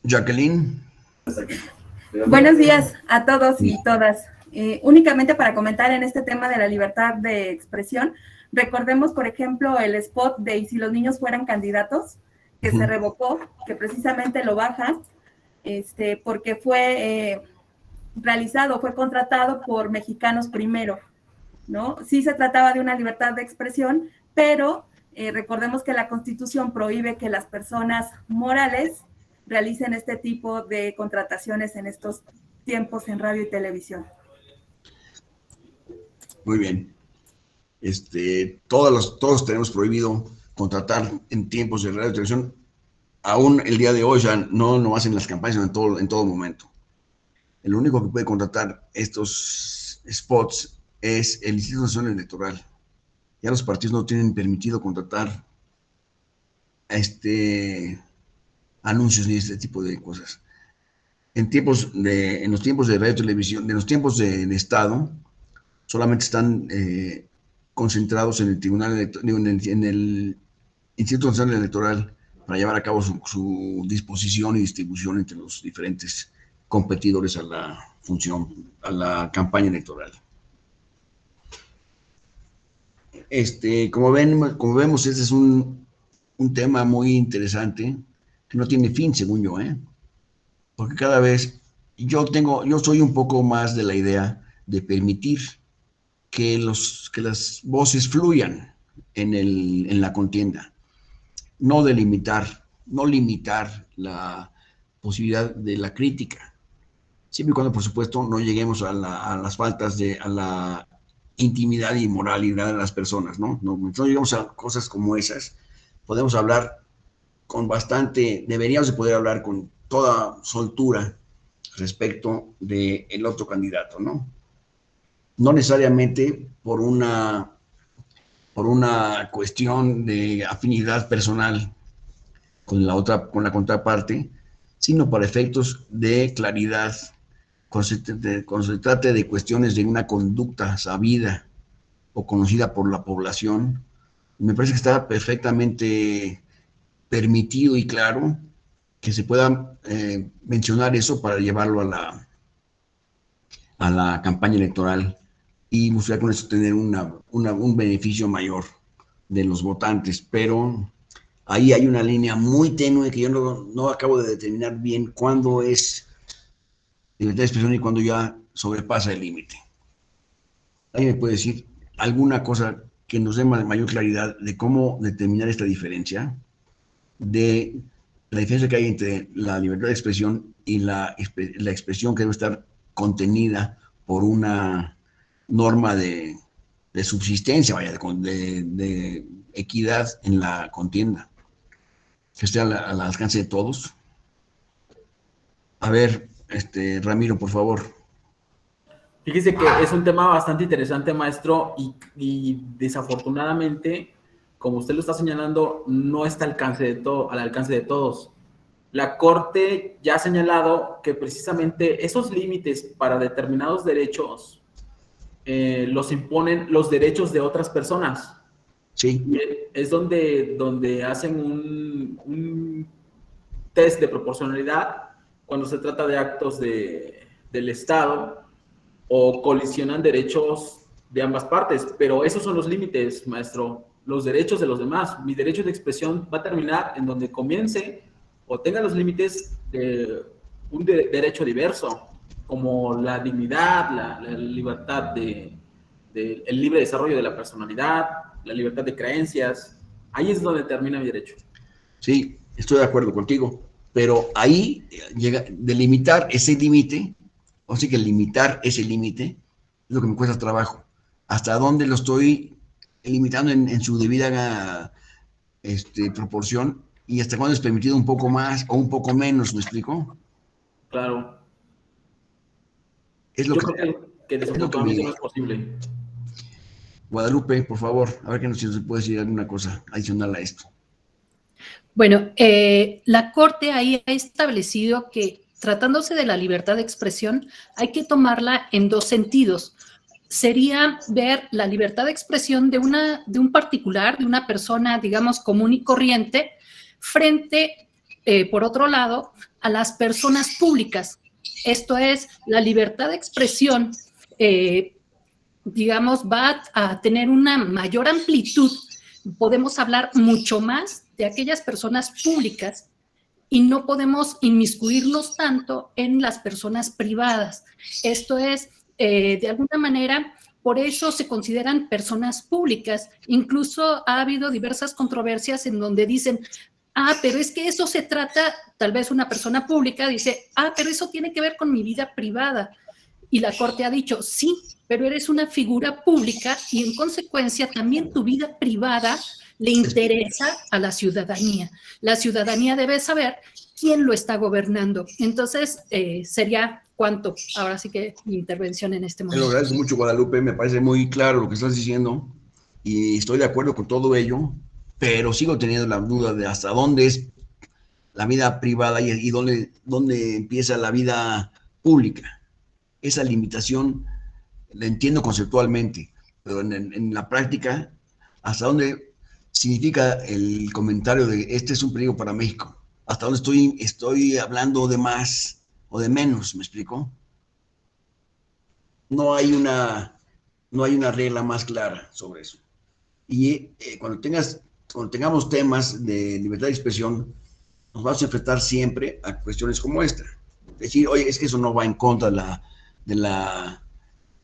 Speaker 1: Jacqueline.
Speaker 8: Buenos días a todos y todas. Únicamente para comentar en este tema de la libertad de expresión, recordemos, por ejemplo, el spot de "Y si los niños fueran candidatos", que se revocó, que precisamente lo bajan, porque fue fue contratado por Mexicanos Primero, ¿no? Sí se trataba de una libertad de expresión, pero recordemos que la Constitución prohíbe que las personas morales realicen este tipo de contrataciones en estos tiempos en radio y televisión.
Speaker 1: Muy bien. Todos tenemos prohibido contratar en tiempos de radio y televisión, aún el día de hoy, ya no nomás en las campañas, sino en todo momento. El único que puede contratar estos spots es el Instituto Nacional Electoral. Ya los partidos no tienen permitido contratar anuncios ni este tipo de cosas. En los tiempos de radio y televisión, en los tiempos del Estado, solamente están concentrados en el Tribunal en el Instituto Nacional Electoral para llevar a cabo su disposición y distribución entre los diferentes competidores a la campaña electoral. Como vemos, este es un tema muy interesante que no tiene fin, según yo, porque cada vez yo soy un poco más de la idea de permitir que las voces fluyan en la contienda, no limitar la posibilidad de la crítica, siempre y cuando, por supuesto, no lleguemos a las faltas a la intimidad y moralidad de las personas, ¿no? No llegamos a cosas como esas, podemos hablar deberíamos de poder hablar con toda soltura respecto del otro candidato, ¿no? No necesariamente por una cuestión de afinidad personal con la contraparte, sino para efectos de claridad, cuando se trate de cuestiones de una conducta sabida o conocida por la población. Me parece que está perfectamente permitido y claro que se pueda mencionar eso para llevarlo a la campaña electoral y buscar con eso tener un beneficio mayor de los votantes, pero ahí hay una línea muy tenue que yo no acabo de determinar bien cuándo es libertad de expresión y cuándo ya sobrepasa el límite. ¿Alguien me puede decir alguna cosa que nos dé mayor claridad de cómo determinar esta diferencia? De la diferencia que hay entre la libertad de expresión y la expresión que debe estar contenida por una norma de subsistencia, de equidad en la contienda, que esté al alcance de todos. A ver, Ramiro, por favor.
Speaker 3: Fíjese que es un tema bastante interesante, maestro, y desafortunadamente, como usted lo está señalando, no está al alcance de todos. La Corte ya ha señalado que precisamente esos límites para determinados derechos los imponen los derechos de otras personas.
Speaker 1: Sí.
Speaker 3: Es donde hacen un test de proporcionalidad cuando se trata de actos del Estado o colisionan derechos de ambas partes, pero esos son los límites, maestro, los derechos de los demás. Mi derecho de expresión va a terminar en donde comience o tenga los límites de un derecho diverso, como la dignidad, la libertad el libre desarrollo de la personalidad, la libertad de creencias. Ahí es donde termina mi derecho.
Speaker 1: Sí, estoy de acuerdo contigo, pero ahí llega, delimitar ese límite, o sea que limitar ese límite es lo que me cuesta trabajo. ¿Hasta dónde lo estoy limitando en su debida proporción? ¿Y hasta cuándo es permitido un poco más o un poco menos? ¿Me explico?
Speaker 3: Claro.
Speaker 1: Es lo
Speaker 3: Yo
Speaker 1: que,
Speaker 3: creo que desafortunadamente no es posible.
Speaker 1: Guadalupe, por favor, a ver qué nos puede decir alguna cosa adicional a esto.
Speaker 4: Bueno, la Corte ahí ha establecido que tratándose de la libertad de expresión hay que tomarla en dos sentidos. Sería ver la libertad de expresión de un particular, de una persona, digamos, común y corriente, frente, por otro lado, a las personas públicas. Esto es, la libertad de expresión, digamos, va a tener una mayor amplitud. Podemos hablar mucho más de aquellas personas públicas y no podemos inmiscuirnos tanto en las personas privadas. Esto es, de alguna manera, por eso se consideran personas públicas. Incluso ha habido diversas controversias en donde dicen, pero es que eso se trata, tal vez una persona pública dice, pero eso tiene que ver con mi vida privada. Y la Corte ha dicho, sí, pero eres una figura pública y en consecuencia también tu vida privada le interesa a la ciudadanía. La ciudadanía debe saber quién lo está gobernando. Entonces, sería cuánto. Ahora sí que mi intervención en este momento.
Speaker 1: Te lo agradezco mucho, Guadalupe. Me parece muy claro lo que estás diciendo y estoy de acuerdo con todo ello, pero sigo teniendo la duda de hasta dónde es la vida privada y dónde empieza la vida pública. Esa limitación la entiendo conceptualmente, pero en la práctica, ¿hasta dónde significa el comentario de este es un peligro para México? ¿Hasta dónde estoy hablando de más o de menos? ¿Me explico? No hay una regla más clara sobre eso. Y cuando tengamos temas de libertad de expresión, nos vamos a enfrentar siempre a cuestiones como esta. Decir, oye, es que eso no va en contra de la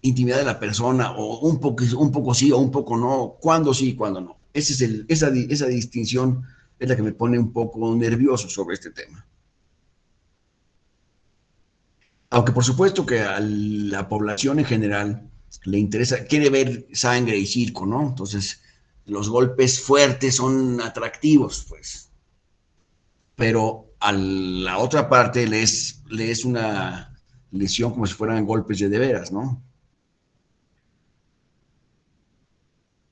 Speaker 1: intimidad de la persona, o un poco sí o un poco no, cuándo sí y cuándo no. Esa distinción es la que me pone un poco nervioso sobre este tema. Aunque por supuesto que a la población en general le interesa, quiere ver sangre y circo, ¿no? Entonces, los golpes fuertes son atractivos, pues. Pero a la otra parte le es una lesión como si fueran golpes de veras, ¿no?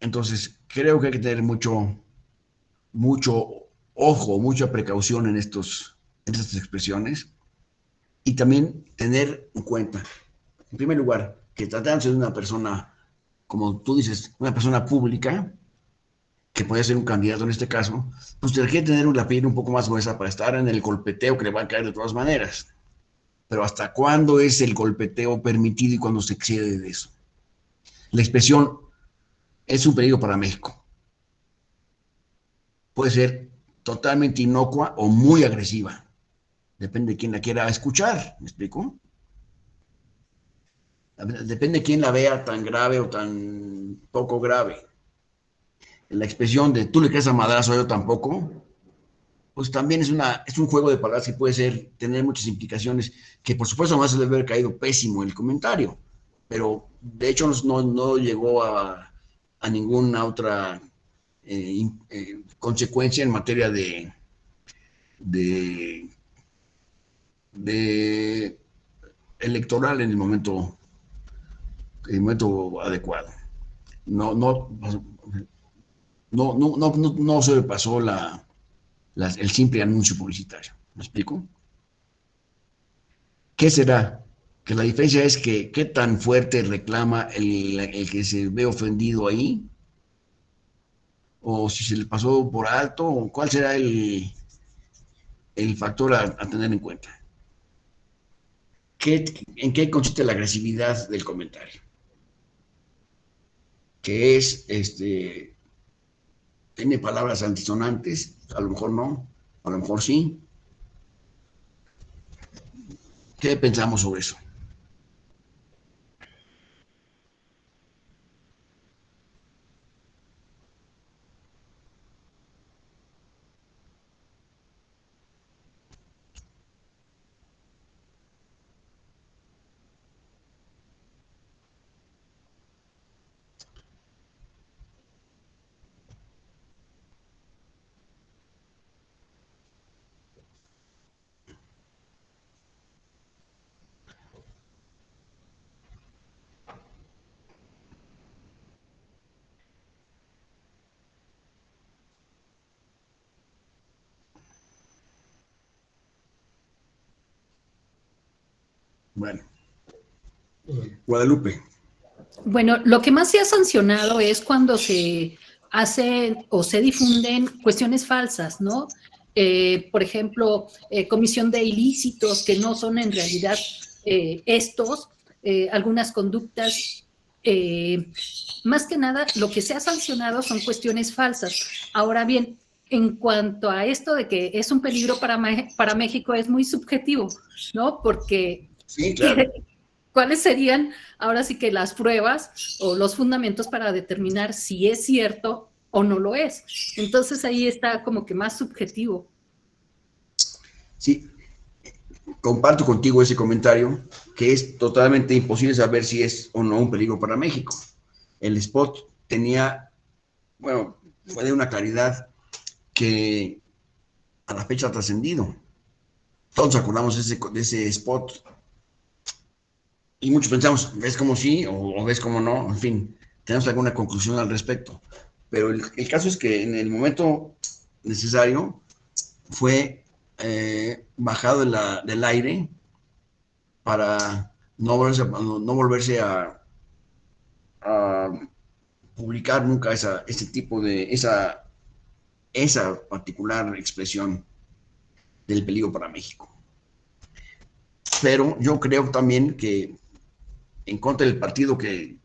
Speaker 1: Entonces, creo que hay que tener mucho ojo, mucha precaución en estas expresiones y también tener en cuenta, en primer lugar, que tratándose de una persona, como tú dices, una persona pública, que puede ser un candidato en este caso, pues tiene que tener la piel un poco más gruesa para estar en el golpeteo que le va a caer de todas maneras. Pero ¿hasta cuándo es el golpeteo permitido y cuándo se excede de eso? La expresión es un peligro para México. Puede ser totalmente inocua o muy agresiva. Depende de quién la quiera escuchar, ¿me explico? Depende de quién la vea tan grave o tan poco grave. La expresión de tú le caes a madrazo, yo tampoco, pues también es un juego de palabras que puede tener muchas implicaciones, que por supuesto más se debe haber caído pésimo el comentario, pero de hecho no llegó a ninguna otra consecuencia en materia de electoral en el momento adecuado. No sobrepasó el simple anuncio publicitario. ¿Me explico? ¿Qué será? Que la diferencia es que qué tan fuerte reclama el que se ve ofendido ahí, o si se le pasó por alto, o cuál será el factor a tener en cuenta. ¿En qué consiste la agresividad del comentario? Que es, tiene palabras antisonantes, a lo mejor no, a lo mejor sí. ¿Qué pensamos sobre eso? Bueno, Guadalupe.
Speaker 4: Bueno, lo que más se ha sancionado es cuando se hacen o se difunden cuestiones falsas, ¿no? Por ejemplo, comisión de ilícitos que no son en realidad algunas conductas. Más que nada, lo que se ha sancionado son cuestiones falsas. Ahora bien, en cuanto a esto de que es un peligro para México, es muy subjetivo, ¿no? Porque
Speaker 1: Sí, claro.
Speaker 4: ¿cuáles serían ahora sí que las pruebas o los fundamentos para determinar si es cierto o no lo es? Entonces ahí está como que más subjetivo.
Speaker 1: Sí, comparto contigo ese comentario, que es totalmente imposible saber si es o no un peligro para México. El spot tenía, bueno, fue de una claridad que a la fecha ha trascendido. Todos acordamos de ese spot y muchos pensamos, ¿ves como sí o ves como no? En fin, tenemos alguna conclusión al respecto. Pero el caso es que en el momento necesario fue bajado del aire para no volverse a publicar nunca ese tipo de, esa particular expresión del peligro para México. Pero yo creo también que en contra del partido que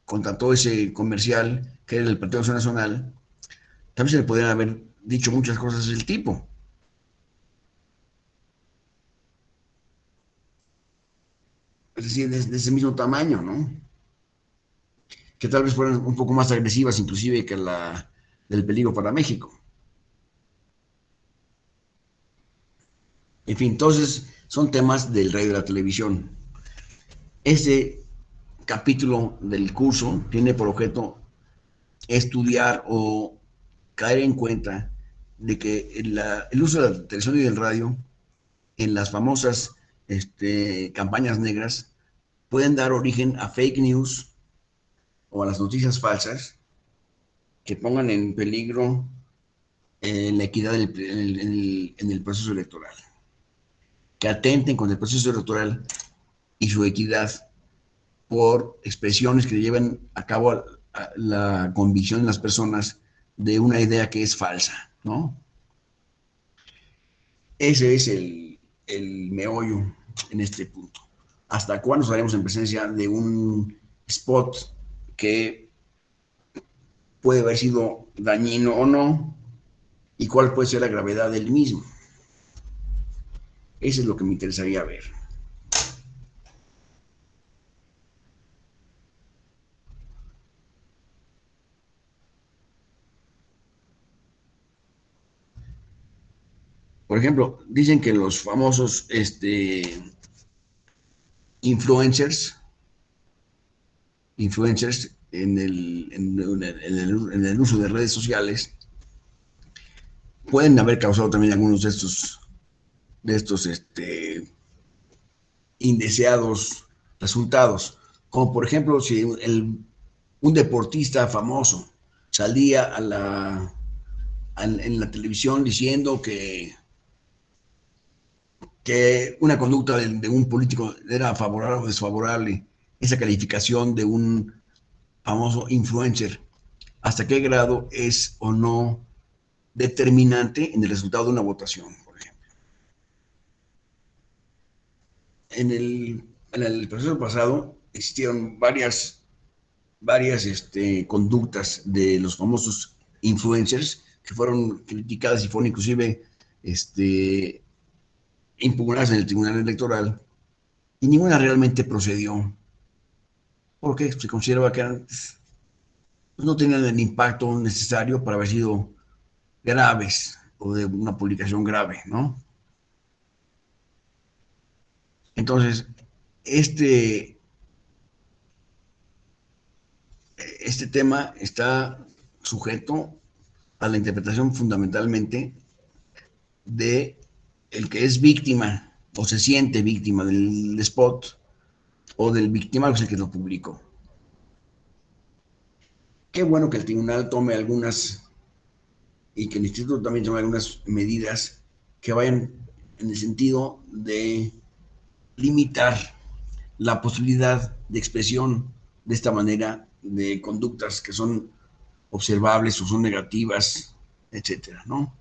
Speaker 1: contrató ese comercial, que era el Partido Acción Nacional, también se le podrían haber dicho muchas cosas del tipo. Es decir, de ese mismo tamaño, ¿no? Que tal vez fueran un poco más agresivas, inclusive que la del peligro para México. En fin, entonces son temas del rey de la televisión. Ese capítulo del curso tiene por objeto estudiar o caer en cuenta de que el uso de la televisión y del radio en las famosas campañas negras pueden dar origen a fake news o a las noticias falsas que pongan en peligro la equidad en el proceso electoral, que atenten con el proceso electoral y su equidad por expresiones que lleven a cabo a la convicción en las personas de una idea que es falsa, ¿no? Ese es el meollo en este punto. ¿Hasta cuándo estaremos en presencia de un spot que puede haber sido dañino o no? ¿Y cuál puede ser la gravedad del mismo? Eso es lo que me interesaría ver. Por ejemplo, dicen que los famosos influencers en el uso de redes sociales pueden haber causado también algunos de estos indeseados resultados, como por ejemplo si un deportista famoso salía en la televisión diciendo que una conducta de un político era favorable o desfavorable, esa calificación de un famoso influencer, hasta qué grado es o no determinante en el resultado de una votación, por ejemplo. en el proceso pasado existieron varias conductas de los famosos influencers que fueron criticadas y fueron inclusive impugnadas en el Tribunal Electoral, y ninguna realmente procedió, porque se consideraba que antes no tenían el impacto necesario para haber sido graves o de una publicación grave, ¿no? Entonces, este tema está sujeto a la interpretación fundamentalmente de el que es víctima o se siente víctima del spot o del victimario, que es el que lo publicó. Qué bueno que el tribunal tome algunas y que el instituto también tome algunas medidas que vayan en el sentido de limitar la posibilidad de expresión de esta manera de conductas que son observables o son negativas, etcétera, ¿no?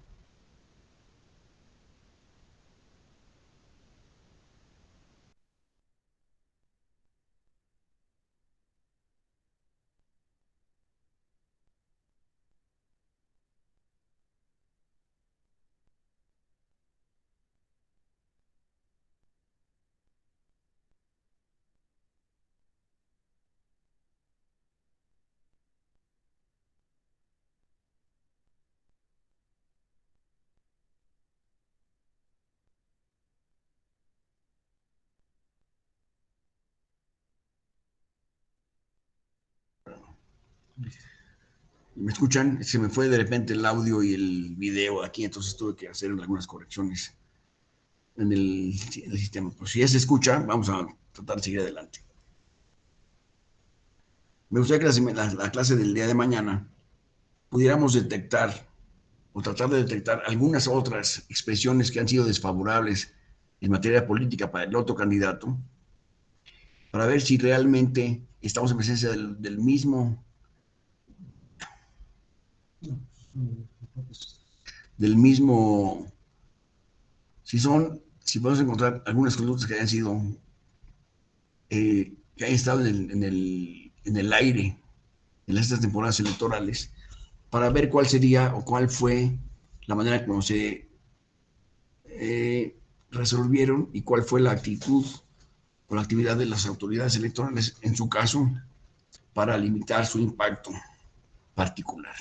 Speaker 1: ¿Me escuchan? Se me fue de repente el audio y el video aquí, entonces tuve que hacer algunas correcciones en el sistema. Pues si ya se escucha, vamos a tratar de seguir adelante. Me gustaría que la clase del día de mañana pudiéramos detectar o tratar de detectar algunas otras expresiones que han sido desfavorables en materia política para el otro candidato, para ver si realmente estamos en presencia del mismo si podemos encontrar algunas conductas que hayan sido que hayan estado en el aire en estas temporadas electorales, para ver cuál sería o cuál fue la manera como se resolvieron y cuál fue la actitud o la actividad de las autoridades electorales en su caso para limitar su impacto particular.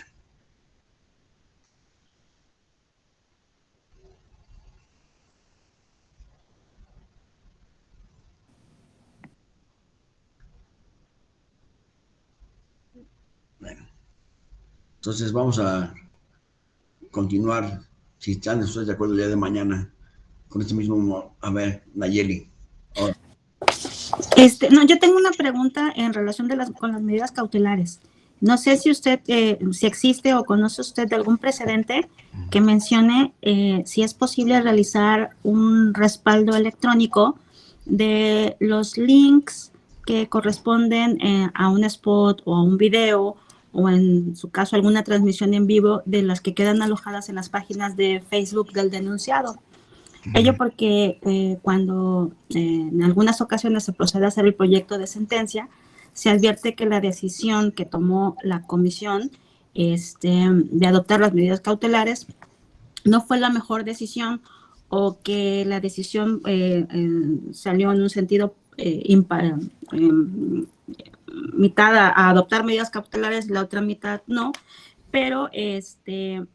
Speaker 1: Bueno, entonces vamos a continuar, si están ustedes de acuerdo el día de mañana, con este mismo, a ver, Nayeli. Ahora.
Speaker 6: No, yo tengo una pregunta en relación con las medidas cautelares. No sé si usted, si existe o conoce usted de algún precedente que mencione si es posible realizar un respaldo electrónico de los links que corresponden a un spot o a un video, o en su caso alguna transmisión en vivo de las que quedan alojadas en las páginas de Facebook del denunciado. Ello porque cuando en algunas ocasiones se procede a hacer el proyecto de sentencia, se advierte que la decisión que tomó la comisión de adoptar las medidas cautelares no fue la mejor decisión, o que la decisión salió en un sentido mitad a adoptar medidas cautelares, la otra mitad no, pero el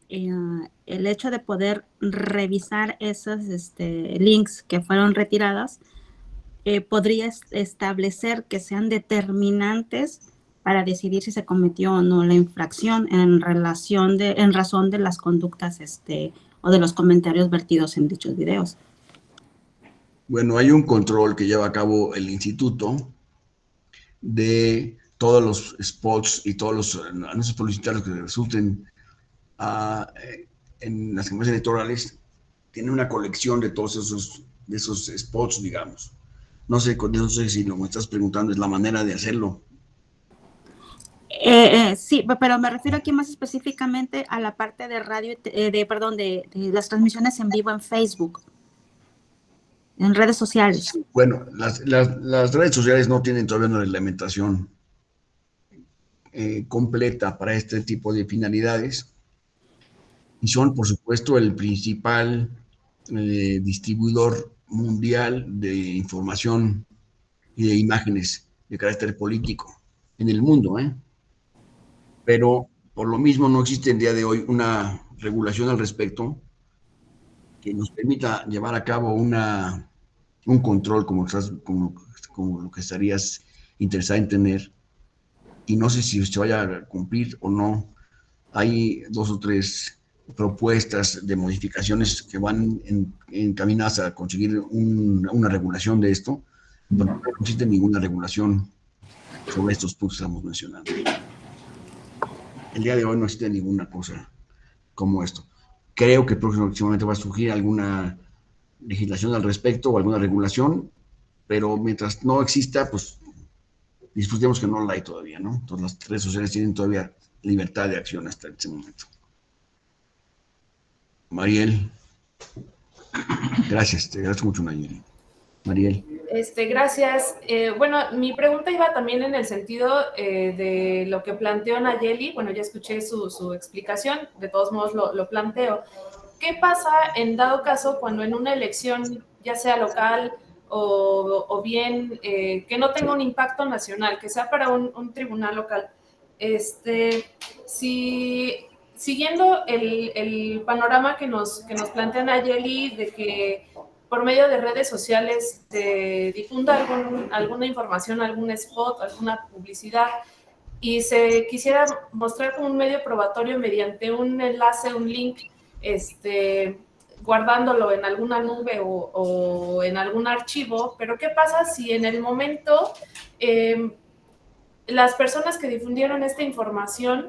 Speaker 6: hecho de poder revisar esos links que fueron retiradas podría establecer que sean determinantes para decidir si se cometió o no la infracción en razón de las conductas o de los comentarios vertidos en dichos videos.
Speaker 1: Bueno, hay un control que lleva a cabo el instituto de todos los spots y todos los anuncios publicitarios que resulten en las campañas electorales. Tiene una colección de todos esos spots, digamos. No sé si lo que me estás preguntando es la manera de hacerlo.
Speaker 6: Sí, pero me refiero aquí más específicamente a la parte de radio, de las transmisiones en vivo en Facebook. en redes sociales.
Speaker 1: Bueno, las redes sociales no tienen todavía una reglamentación completa para este tipo de finalidades y son, por supuesto, el principal distribuidor mundial de información y de imágenes de carácter político en el mundo, ¿eh? Pero por lo mismo no existe el día de hoy una regulación al respecto que nos permita llevar a cabo un control como lo que estarías interesada en tener, y no sé si se vaya a cumplir o no. Hay 2 o 3 propuestas de modificaciones que van encaminadas a conseguir una regulación de esto, pero no existe ninguna regulación sobre estos puntos que estamos mencionando. El día de hoy no existe ninguna cosa como esto. Creo que próximamente va a surgir alguna legislación al respecto o alguna regulación, pero mientras no exista, pues disfrutemos que no la hay todavía, ¿no? Entonces las redes sociales tienen todavía libertad de acción hasta este momento. Mariel. Gracias, te agradezco mucho, Nayeli. Mariel.
Speaker 9: Gracias. Bueno, mi pregunta iba también en el sentido de lo que planteó Nayeli. Bueno, ya escuché su explicación, de todos modos lo planteo. ¿Qué pasa en dado caso cuando en una elección, ya sea local o bien que no tenga un impacto nacional, que sea para un tribunal local? Si siguiendo el panorama que nos plantea Nayeli de que por medio de redes sociales se difunda alguna información, algún spot, alguna publicidad, y se quisiera mostrar como un medio probatorio mediante un enlace, un link, guardándolo en alguna nube o en algún archivo, pero ¿qué pasa si en el momento las personas que difundieron esta información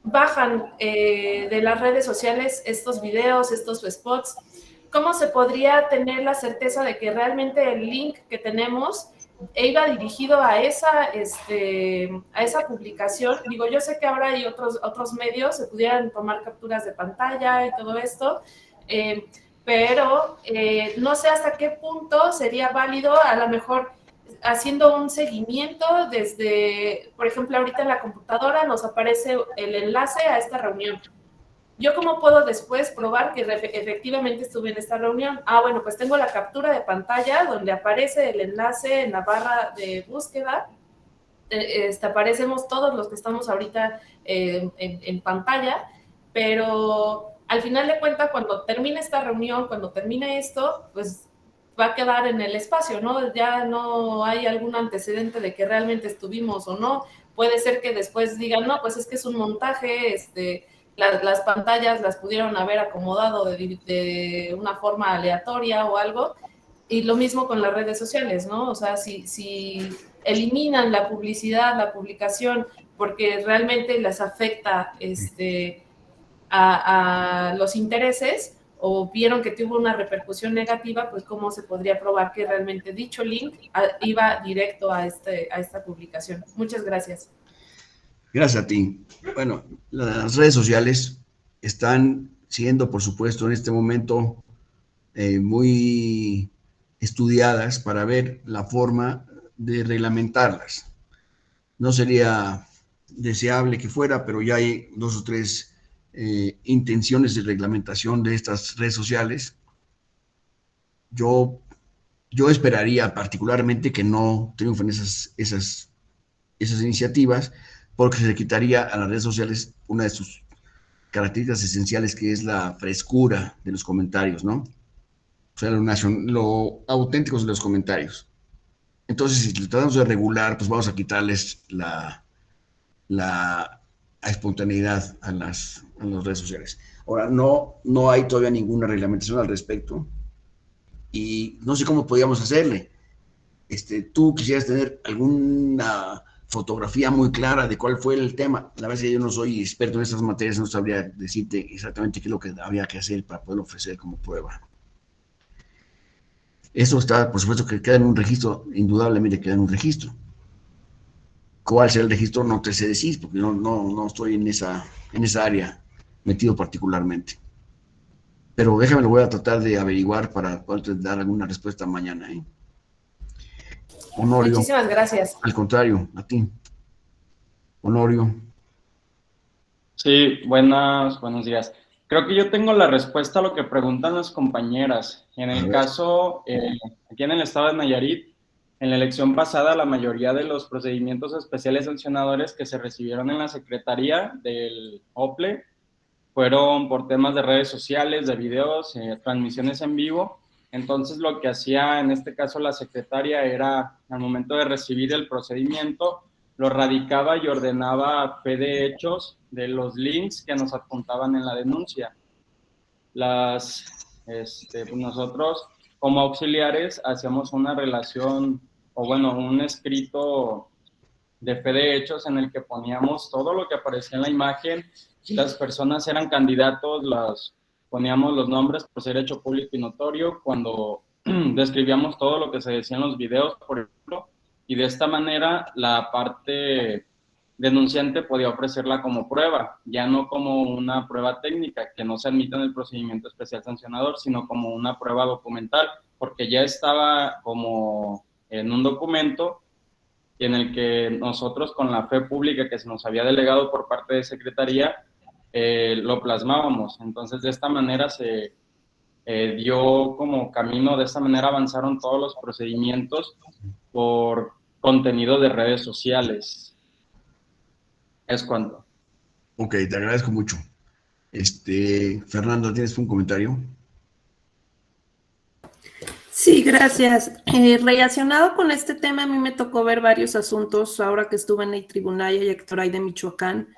Speaker 9: bajan de las redes sociales estos videos, estos spots? ¿Cómo se podría tener la certeza de que realmente el link que tenemos iba dirigido a esa publicación? Digo, yo sé que ahora hay otros medios, se pudieran tomar capturas de pantalla y todo esto, pero no sé hasta qué punto sería válido, a lo mejor haciendo un seguimiento desde, por ejemplo, ahorita en la computadora nos aparece el enlace a esta reunión. ¿Yo cómo puedo después probar que efectivamente estuve en esta reunión? Bueno, pues tengo la captura de pantalla donde aparece el enlace en la barra de búsqueda. Aparecemos todos los que estamos ahorita en pantalla, pero al final de cuentas, cuando termine esta reunión, cuando termine esto, pues va a quedar en el espacio, ¿no? Ya no hay algún antecedente de que realmente estuvimos o no. Puede ser que después digan, no, pues es que es un montaje, las pantallas las pudieron haber acomodado de una forma aleatoria o algo, y lo mismo con las redes sociales, ¿no? O sea, si eliminan la publicidad, la publicación, porque realmente les afecta a los intereses, o vieron que tuvo una repercusión negativa, pues cómo se podría probar que realmente dicho link iba directo a esta publicación. Muchas gracias.
Speaker 1: Gracias a ti. Bueno, las redes sociales están siendo, por supuesto, en este momento muy estudiadas para ver la forma de reglamentarlas. No sería deseable que fuera, pero ya hay 2 o 3 intenciones de reglamentación de estas redes sociales. Yo esperaría particularmente que no triunfen esas iniciativas, porque se le quitaría a las redes sociales una de sus características esenciales, que es la frescura de los comentarios, ¿no? O sea, lo auténticos de los comentarios. Entonces, si tratamos de regular, pues vamos a quitarles la espontaneidad a las redes sociales. Ahora, no hay todavía ninguna reglamentación al respecto, y no sé cómo podríamos hacerle. Tú quisieras tener alguna fotografía muy clara de cuál fue el tema. La verdad es que yo no soy experto en estas materias, no sabría decirte exactamente qué es lo que había que hacer para poder ofrecer como prueba. Eso está, por supuesto, que queda en un registro, indudablemente queda en un registro. ¿Cuál será el registro? No te sé decir, porque no estoy en esa área metido particularmente. pero déjame, lo voy a tratar de averiguar para poder dar alguna respuesta mañana, ¿eh? Honorio.
Speaker 9: Muchísimas gracias.
Speaker 1: Al contrario, a ti. Honorio.
Speaker 2: Sí, buenos días. Creo que yo tengo la respuesta a lo que preguntan las compañeras. En el caso, aquí en el estado de Nayarit, en la elección pasada, la mayoría de los procedimientos especiales sancionadores que se recibieron en la Secretaría del OPLE fueron por temas de redes sociales, de videos, transmisiones en vivo. Entonces, lo que hacía en este caso la secretaria era, al momento de recibir el procedimiento, lo radicaba y ordenaba fe de hechos de los links que nos apuntaban en la denuncia. Nosotros, como auxiliares, hacíamos una relación, o bueno, un escrito de fe de hechos en el que poníamos todo lo que aparecía en la imagen. Si las personas eran candidatos, poníamos los nombres por ser hecho público y notorio. Cuando describíamos todo lo que se decía en los videos, por ejemplo, y de esta manera la parte denunciante podía ofrecerla como prueba, ya no como una prueba técnica que no se admite en el procedimiento especial sancionador, sino como una prueba documental, porque ya estaba como en un documento en el que nosotros, con la fe pública que se nos había delegado por parte de Secretaría, lo plasmábamos. Entonces, de esta manera se dio como camino, de esta manera avanzaron todos los procedimientos por contenido de redes sociales. Es cuanto.
Speaker 1: Ok, te agradezco mucho. Fernando, ¿tienes un comentario?
Speaker 5: Sí, gracias. Relacionado con este tema, a mí me tocó ver varios asuntos ahora que estuve en el Tribunal Electoral de Michoacán,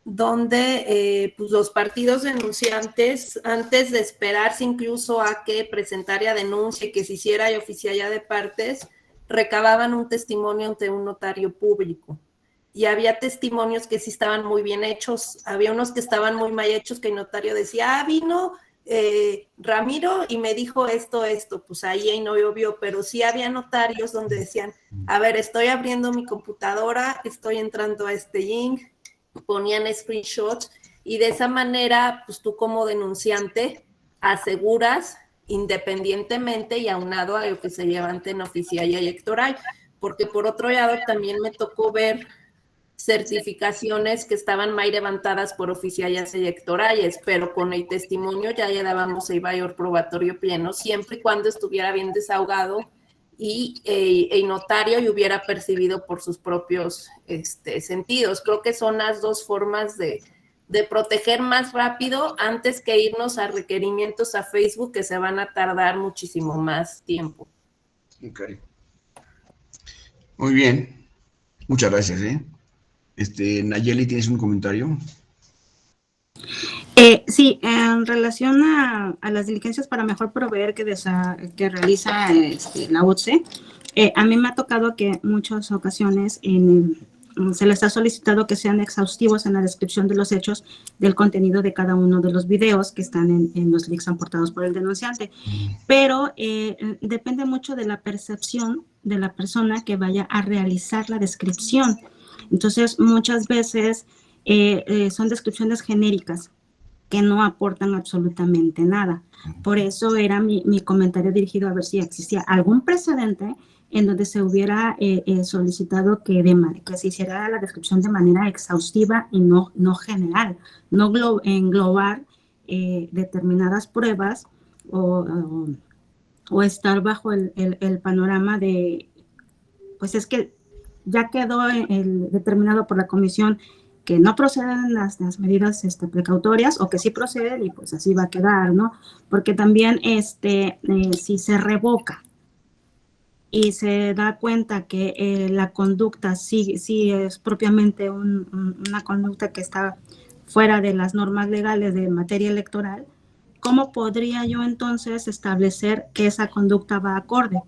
Speaker 5: donde pues los partidos denunciantes, antes de esperarse incluso a que presentara denuncia y que se hiciera oficialía de partes, recababan un testimonio ante un notario público. Y había testimonios que sí estaban muy bien hechos, había unos que estaban muy mal hechos, que el notario decía, vino Ramiro y me dijo esto, pues ahí no obvio, pero sí había notarios donde decían, a ver, estoy abriendo mi computadora, estoy entrando a este link, ponían screenshots, y de esa manera, pues tú como denunciante aseguras independientemente y aunado a lo que se levante en oficialía electoral, porque por otro lado también me tocó ver certificaciones que estaban mal levantadas por oficialías electorales, pero con el testimonio ya le dábamos el valor probatorio pleno, siempre y cuando estuviera bien desahogado y el notario y hubiera percibido por sus propios sentidos. Creo que son las dos formas de proteger más rápido antes que irnos a requerimientos a Facebook que se van a tardar muchísimo más tiempo.
Speaker 1: Ok. Muy bien. Muchas gracias, Nayeli, ¿tienes un comentario?
Speaker 6: Sí, en relación a las diligencias para mejor proveer que realiza la UTSE, a mí me ha tocado que en muchas ocasiones se les ha solicitado que sean exhaustivos en la descripción de los hechos del contenido de cada uno de los videos que están en los links aportados por el denunciante, pero depende mucho de la percepción de la persona que vaya a realizar la descripción. Entonces, muchas veces son descripciones genéricas que no aportan absolutamente nada. Por eso era mi comentario dirigido a ver si existía algún precedente en donde se hubiera solicitado que se hiciera la descripción de manera exhaustiva y no general, no englobar determinadas pruebas o estar bajo el panorama de, pues es que ya quedó determinado por la comisión que no proceden las medidas precautorias, o que sí proceden y pues así va a quedar, ¿no? Porque también si se revoca y se da cuenta que la conducta sí es propiamente una conducta que está fuera de las normas legales de materia electoral, ¿cómo podría yo entonces establecer que esa conducta va acorde?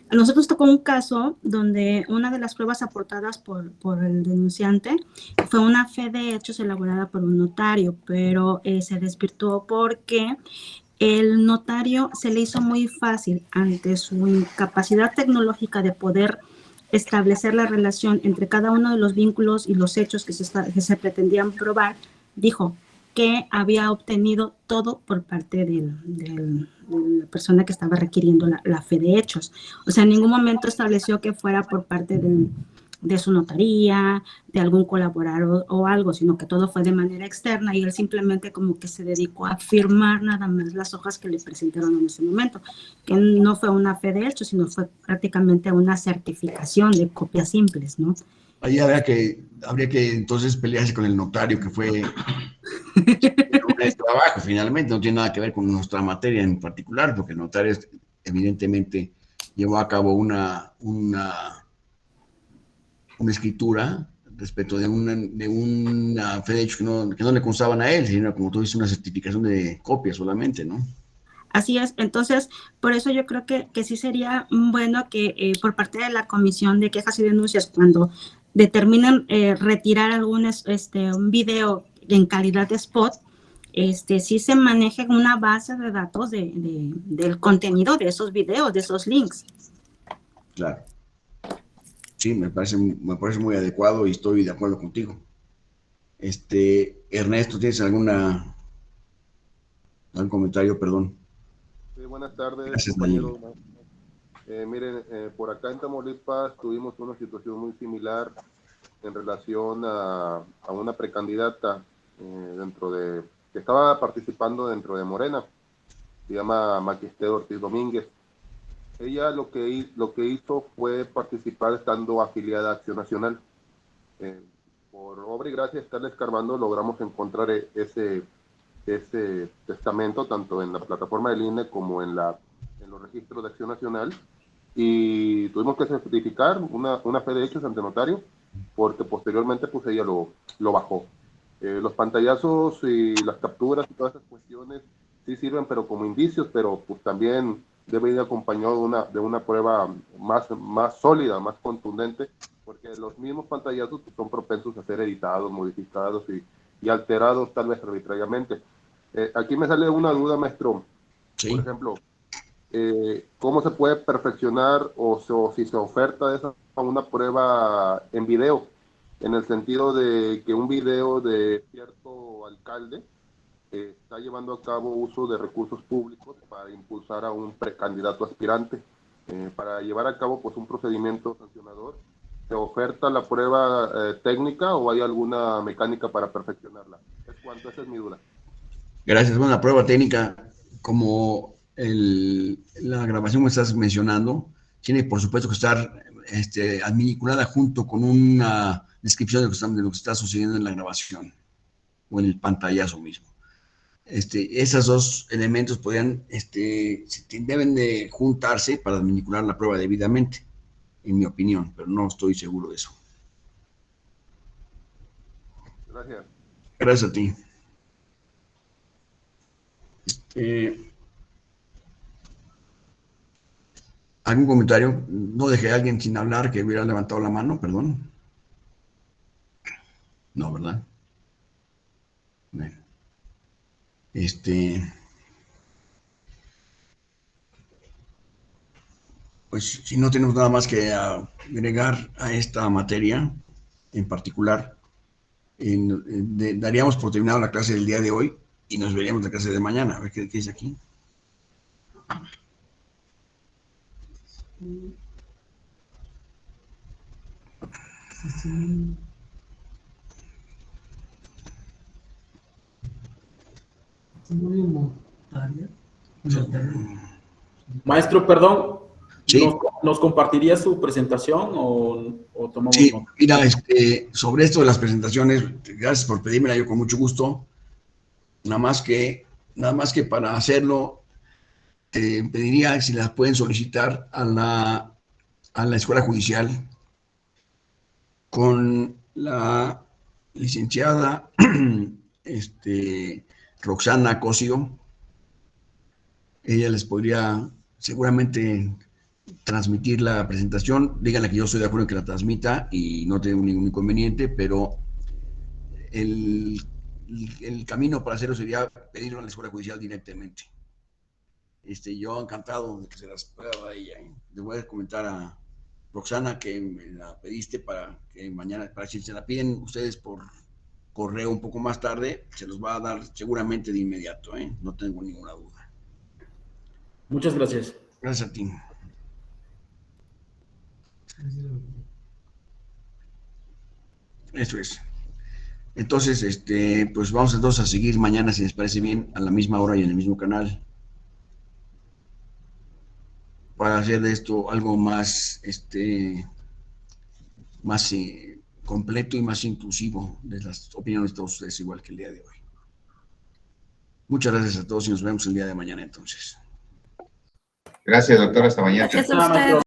Speaker 6: A nosotros tocó un caso donde una de las pruebas aportadas por el denunciante fue una fe de hechos elaborada por un notario, pero se desvirtuó porque el notario se le hizo muy fácil, ante su incapacidad tecnológica de poder establecer la relación entre cada uno de los vínculos y los hechos que se pretendían probar, dijo, que había obtenido todo por parte de la persona que estaba requiriendo la fe de hechos. O sea, en ningún momento estableció que fuera por parte de su notaría, de algún colaborador o algo, sino que todo fue de manera externa y él simplemente como que se dedicó a firmar nada más las hojas que le presentaron en ese momento, que no fue una fe de hechos, sino fue prácticamente una certificación de copias simples, ¿no?
Speaker 1: Ahí habría que entonces pelearse con el notario, que fue un trabajo finalmente, no tiene nada que ver con nuestra materia en particular, porque el notario evidentemente llevó a cabo una escritura respecto de una fe de hechos que no le constaban a él, sino, como tú dices, una certificación de copia solamente, ¿no?
Speaker 6: Así es, entonces, por eso yo creo que sí sería bueno que por parte de la Comisión de Quejas y Denuncias, cuando determinen retirar un video en calidad de spot, sí se maneje una base de datos del contenido de esos videos, de esos links.
Speaker 1: Claro. Sí, me parece muy adecuado y estoy de acuerdo contigo. Ernesto, ¿tienes algún comentario? Perdón.
Speaker 10: Sí, buenas tardes,
Speaker 1: Gracias,
Speaker 10: compañeros. Miren, por acá en Tamaulipas tuvimos una situación muy similar en relación a una precandidata que estaba participando dentro de Morena. Se llama Maquisteo Ortiz Domínguez. Ella lo que hizo fue participar estando afiliada a Acción Nacional. Por obra y gracia de estarle escarbando, logramos encontrar ese testamento tanto en la plataforma del INE como en los registros de Acción Nacional, y tuvimos que certificar una fe de hechos ante notario, porque posteriormente pues ella lo bajó. Los pantallazos y las capturas y todas esas cuestiones sí sirven, pero como indicios, pero pues también debe ir acompañado de una prueba más sólida, más contundente, porque los mismos pantallazos pues, son propensos a ser editados, modificados y alterados tal vez arbitrariamente. Aquí me sale una duda, maestro. Sí. Por ejemplo, ¿cómo se puede perfeccionar o si se oferta una prueba en video? En el sentido de que un video de cierto alcalde está llevando a cabo uso de recursos públicos para impulsar a un precandidato aspirante. Para llevar a cabo pues un procedimiento sancionador, ¿se oferta la prueba técnica o hay alguna mecánica para perfeccionarla? Esa es mi duda.
Speaker 1: Gracias. Bueno, la prueba técnica, como la grabación que estás mencionando, tiene por supuesto que estar adminiculada junto con una descripción de lo que está sucediendo en la grabación o en el pantallazo mismo. Esos dos elementos deben de juntarse para adminicular la prueba debidamente, en mi opinión, pero no estoy seguro de eso.
Speaker 10: Gracias.
Speaker 1: Gracias a ti. ¿Algún comentario? No dejé a alguien sin hablar que hubiera levantado la mano, perdón. No, ¿verdad? Bueno. Pues si no tenemos nada más que agregar a esta materia en particular, daríamos por terminado la clase del día de hoy y nos veríamos la clase de mañana. A ver qué dice aquí.
Speaker 3: Maestro, perdón,
Speaker 1: sí.
Speaker 3: ¿nos compartiría su presentación o tomamos
Speaker 1: sí,
Speaker 3: nota?
Speaker 1: Mira, sobre esto de las presentaciones, gracias por pedírmela, yo con mucho gusto. Nada más que para hacerlo, pediría si las pueden solicitar a la Escuela Judicial con la licenciada Roxana Cosio. Ella les podría seguramente transmitir la presentación. Díganle que yo estoy de acuerdo en que la transmita y no tengo ningún inconveniente, pero el camino para hacerlo sería pedirlo a la Escuela Judicial directamente. Yo encantado de que se las pueda dar a ella. Le voy a comentar a Roxana que me la pediste para que mañana, para si se la piden ustedes por correo un poco más tarde, se los va a dar seguramente de inmediato, ¿eh? No tengo ninguna duda.
Speaker 3: Muchas gracias.
Speaker 1: Gracias a ti. Eso es. Entonces, pues vamos entonces a seguir mañana, si les parece bien, a la misma hora y en el mismo canal, para hacer de esto algo más, más completo y más inclusivo de las opiniones de todos ustedes, igual que el día de hoy. Muchas gracias a todos y nos vemos el día de mañana entonces.
Speaker 11: Gracias, doctor. Hasta mañana.
Speaker 5: Gracias a ustedes.